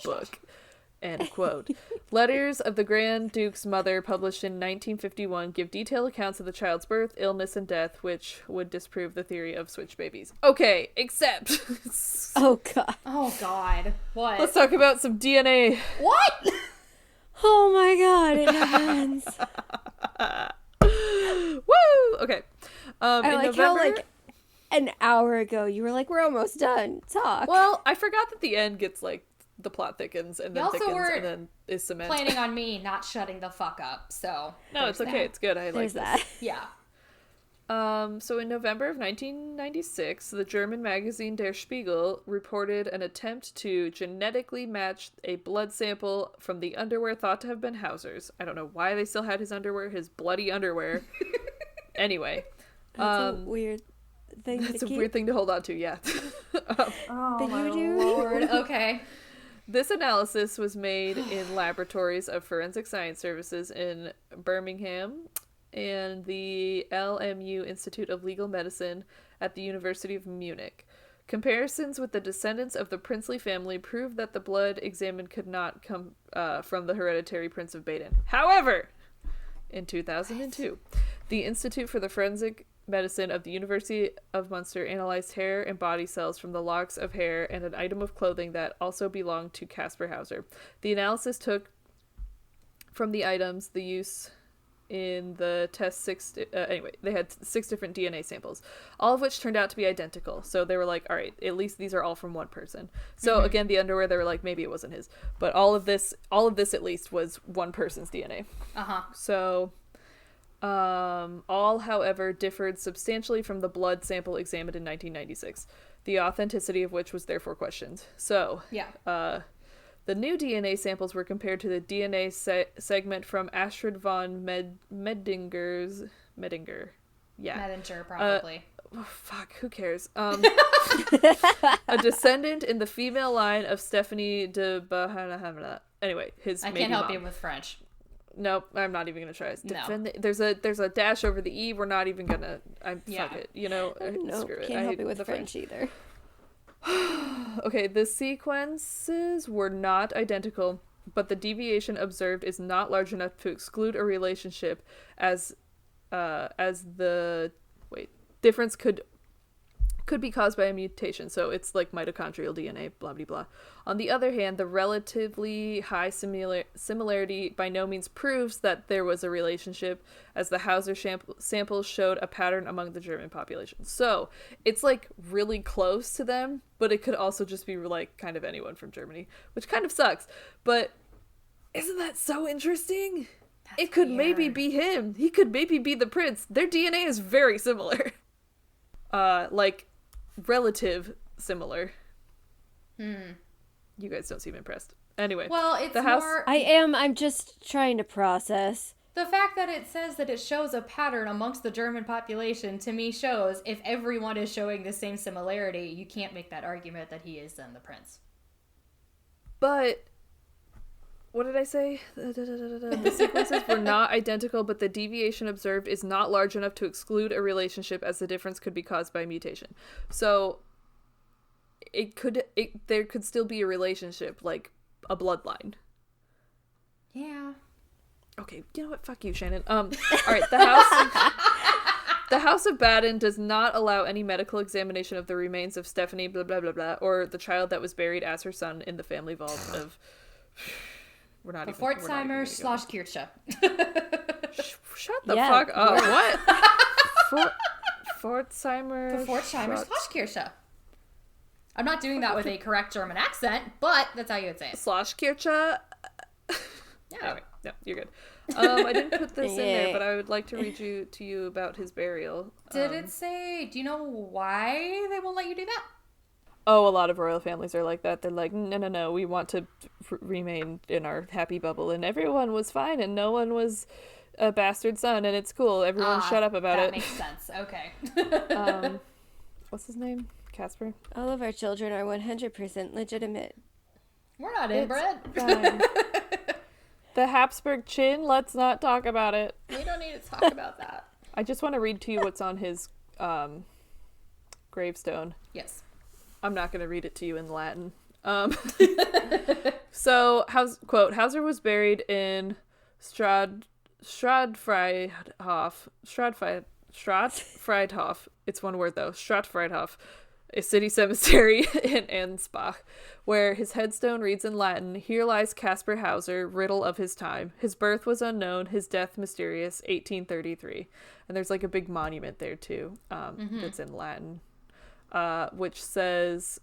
book." End quote. Letters of the Grand Duke's mother, published in 1951, give detailed accounts of the child's birth, illness, and death, which would disprove the theory of switch babies. Okay, except... Oh, God. Oh, God. What? Let's talk about some DNA. What? Oh, my God. It happens. Woo! Okay. I In like November... how, like, an hour ago, you were like, we're almost done. Talk. Well, I forgot that the end gets, like, the plot thickens and then also thickens were and then is cement. Planning on me not shutting the fuck up, so... No, it's there's okay. that. It's good. I like There's this. that. Yeah. So in November of 1996, the German magazine Der Spiegel reported an attempt to genetically match a blood sample from the underwear thought to have been Hauser's. I don't know why they still had his underwear, his bloody underwear. Anyway. That's a weird thing That's to a keep. weird thing to hold on to, yeah. Oh, But my you do. Lord. Okay. This analysis was made in laboratories of Forensic Science Services in Birmingham and the LMU Institute of Legal Medicine at the University of Munich. Comparisons with the descendants of the princely family proved that the blood examined could not come from the hereditary Prince of Baden. However, in 2002, the Institute for the Forensic Medicine of the University of Munster analyzed hair and body cells from the locks of hair and an item of clothing that also belonged to Kaspar Hauser. The analysis took from the items the use in the test they had 6 different DNA samples, all of which turned out to be identical. So they were like, all right, at least these are all from one person. So again, the underwear, they were like, maybe it wasn't his, but all of this at least was one person's DNA. So all, however, differed substantially from the blood sample examined in 1996, the authenticity of which was therefore questioned. So, Yeah. the new DNA samples were compared to the DNA segment from Astrid von Medinger. Yeah. Medinger, probably. Oh, fuck, who cares? A descendant in the female line of Stephanie de Bahana. Anyway, his I maybe can't help mom. you with French. Nope, I'm not even gonna try. No. There's a dash over the E. We're not even gonna. Yeah. Fuck it. You know. No, Screw it. can't I help hate you with the French either. Okay, the sequences were not identical, but the deviation observed is not large enough to exclude a relationship, as the difference could be caused by a mutation. So it's like mitochondrial DNA, blah blah blah. On the other hand, the relatively high similarity by no means proves that there was a relationship, as the Hauser samples showed a pattern among the German population. So it's like really close to them, but it could also just be like kind of anyone from Germany, which kind of sucks. But isn't that so interesting? It could maybe be him. He could maybe be the prince. Their DNA is very similar. Like relative similar. You guys don't seem impressed. Anyway, Well, it's the house. more... I'm just trying to process. The fact that it says that it shows a pattern amongst the German population, to me, shows if everyone is showing the same similarity, you can't make that argument that he is then the prince. But what did I say? The sequences were not identical, but the deviation observed is not large enough to exclude a relationship, as the difference could be caused by mutation. So there could still be a relationship, like a bloodline. Yeah. Okay, you know what? Fuck you, Shannon. All right, the House of Baden does not allow any medical examination of the remains of Stephanie, blah, blah, blah, blah, or the child that was buried as her son in the family vault of... We're not even... Pforzheimer / Kirche. Shut the fuck up. What? Pforzheimer / Kirche. I'm not doing that with a correct German accent, but that's how you would say it. /Kirche. Yeah. Anyway, no, you're good. I didn't put this in there, but I would like to read to you about his burial. Did it say, do you know why they won't let you do that? Oh, a lot of royal families are like that. They're like, no, we want to remain in our happy bubble, and everyone was fine, and no one was a bastard son, and it's cool. Everyone shut up about it. That makes sense. Okay. What's his name? Casper? All of our children are 100% legitimate. We're not inbred. The Habsburg chin, let's not talk about it. We don't need to talk about that. I just want to read to you what's on his gravestone. Yes. I'm not going to read it to you in Latin. So, quote, Hauser was buried in Stradfriedhof. It's one word, though. Stradfriedhof, a city cemetery in Ansbach, where his headstone reads in Latin, "Here lies Kaspar Hauser, riddle of his time. His birth was unknown, his death mysterious, 1833. And there's like a big monument there, too, that's in Latin, which says...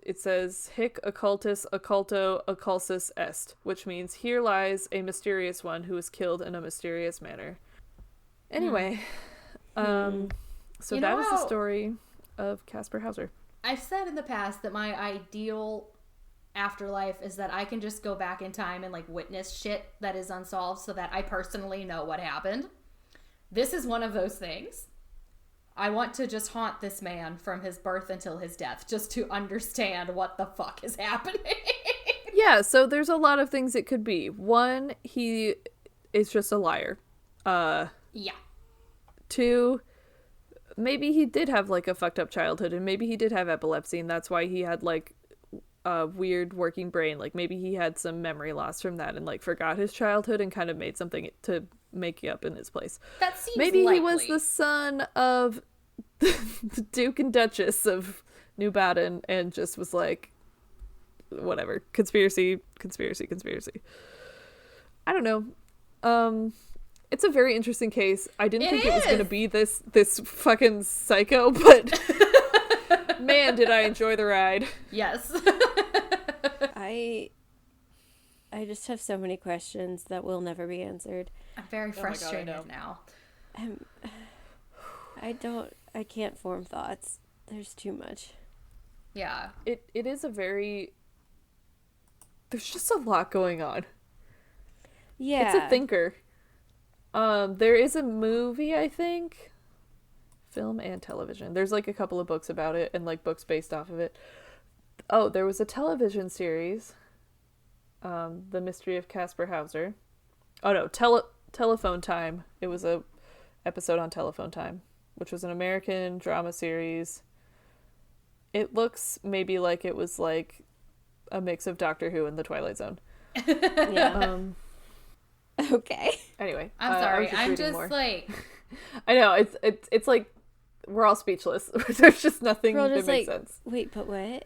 It says, Hic occultus occulto occulsus est, which means, here lies a mysterious one who was killed in a mysterious manner. Anyway, so that is the story of Kaspar Hauser. I've said in the past that my ideal afterlife is that I can just go back in time and like witness shit that is unsolved so that I personally know what happened. This is one of those things. I want to just haunt this man from his birth until his death, just to understand what the fuck is happening. Yeah, so there's a lot of things it could be. One, he is just a liar. Yeah. Two, maybe he did have like a fucked up childhood, and maybe he did have epilepsy, and that's why he had like a weird working brain. Like maybe he had some memory loss from that and like forgot his childhood and kind of made something to make up in his place. That seems maybe likely. He was the son of the Duke and Duchess of New Baden and just was like, whatever, conspiracy. I don't know. It's a very interesting case. I didn't think it was going to be this fucking psycho, but man, did I enjoy the ride. Yes. I just have so many questions that will never be answered. I'm very frustrated now. I can't form thoughts. There's too much. Yeah. It is a very... There's just a lot going on. Yeah. It's a thinker. There is a movie, I think. Film and television. There's like a couple of books about it and like books based off of it. Oh, there was a television series. The Mystery of Kaspar Hauser. Oh no, Telephone Time. It was a episode on Telephone Time, which was an American drama series. It looks maybe like it was like a mix of Doctor Who and The Twilight Zone. Yeah. Okay. Anyway, I'm sorry. I'm reading just more. like... I know, it's like we're all speechless. There's just nothing that makes like, sense. Wait, but what?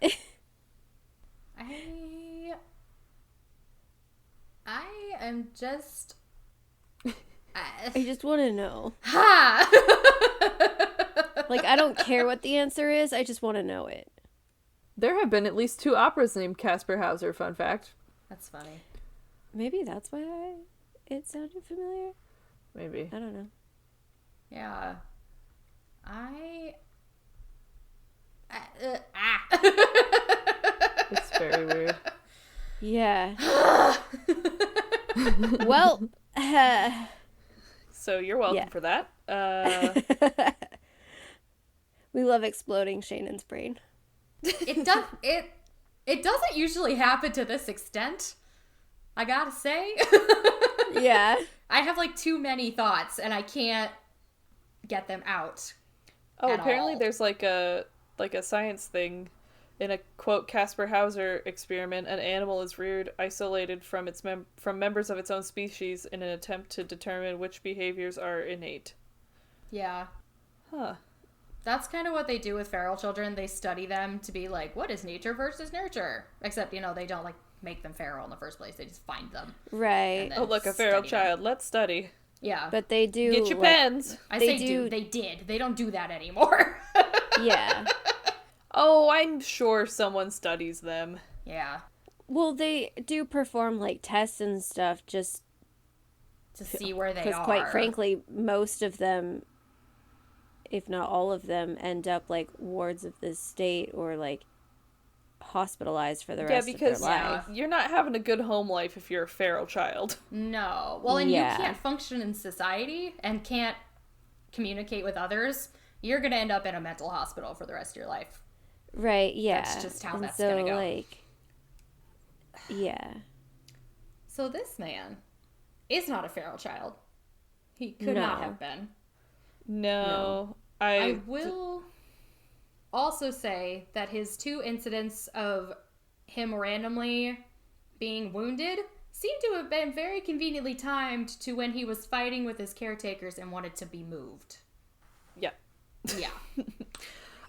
I am just... I just want to know. Ha! Like, I don't care what the answer is. I just want to know it. There have been at least 2 operas named Kaspar Hauser, fun fact. That's funny. Maybe that's why it sounded familiar. Maybe. I don't know. Yeah. It's very weird. Yeah. Well, So you're welcome for that. We love exploding Shannon's brain. It doesn't usually happen to this extent, I gotta say. Yeah. I have like too many thoughts and I can't get them out. Oh, at apparently all. there's like a science thing. in a, quote, Kaspar Hauser experiment, an animal is reared isolated from from members of its own species in an attempt to determine which behaviors are innate. Yeah. Huh. That's kind of what they do with feral children. They study them to be like, what is nature versus nurture? Except, they don't, like, make them feral in the first place. They just find them. Right. Oh, look, a feral child. Let's study. Yeah. But they do... Get your pens. They did. They don't do that anymore. Yeah. Oh, I'm sure someone studies them. Yeah. Well, they do perform, like, tests and stuff just... To see where they are. Because, quite frankly, most of them, if not all of them, end up, like, wards of the state or, like, hospitalized for the rest of their life. You're not having a good home life if you're a feral child. No. Well, and you can't function in society and can't communicate with others. You're going to end up in a mental hospital for the rest of your life. Right, yeah. That's just how that's going to go. Like, yeah. So this man is not a feral child. He could not have been. No. I will also say that his 2 incidents of him randomly being wounded seem to have been very conveniently timed to when he was fighting with his caretakers and wanted to be moved. Yeah. Yeah.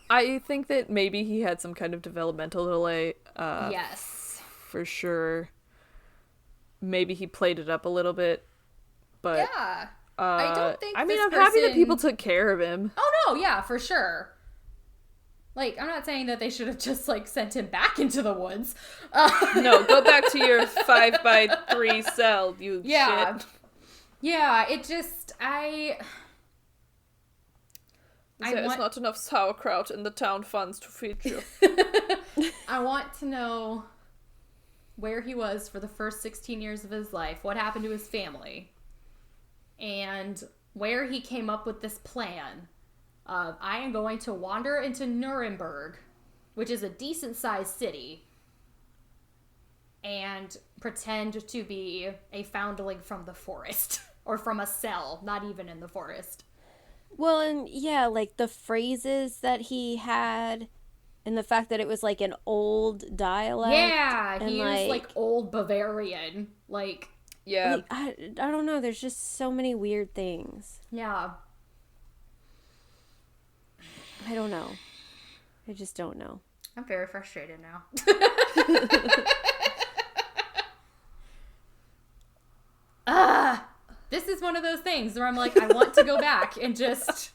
I think that maybe he had some kind of developmental delay. Yes. For sure. Maybe he played it up a little bit, but... Yeah. I don't think I'm happy that people took care of him. Oh, no, yeah, for sure. Like, I'm not saying that they should have just, like, sent him back into the woods. No, go back to your 5x3 cell, you shit. Yeah, it just, There's not enough sauerkraut in the town funds to feed you. I want to know where he was for the first 16 years of his life, what happened to his family, and where he came up with this plan of, I am going to wander into Nuremberg, which is a decent-sized city, and pretend to be a foundling from the forest, or from a cell, not even in the forest. Well, and yeah, like the phrases that he had and the fact that it was like an old dialect. Yeah, he used like old Bavarian. Like, yeah. Like, I don't know. There's just so many weird things. Yeah. I don't know. I just don't know. I'm very frustrated now. This is one of those things where I'm like, I want to go back and just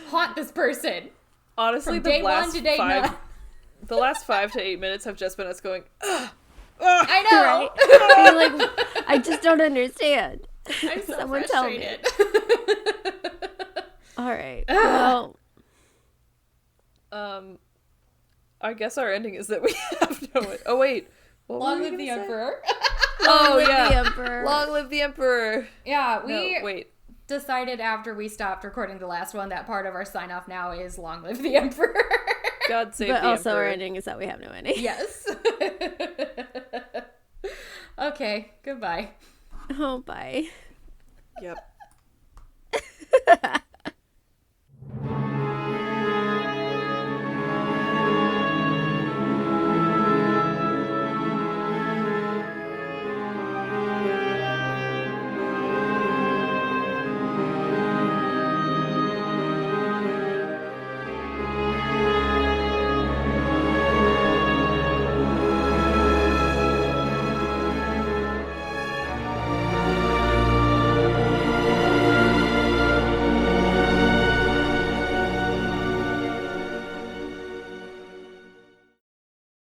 haunt this person. Honestly, from day one to day 9. The last 5 to 8 minutes have just been us going, ugh, I know. Right? Like, I just don't understand. I'm so Someone frustrated. tell me. All right. Well, I guess our ending is that we have no... Oh, wait. Long live the Emperor. Oh, yeah. the Emperor. Long live the Emperor. Yeah, wait. Decided after we stopped recording the last one that part of our sign off now is long live the Emperor. God save but the also Emperor. our ending is that we have no ending. Yes. Okay, goodbye. Oh, bye. Yep.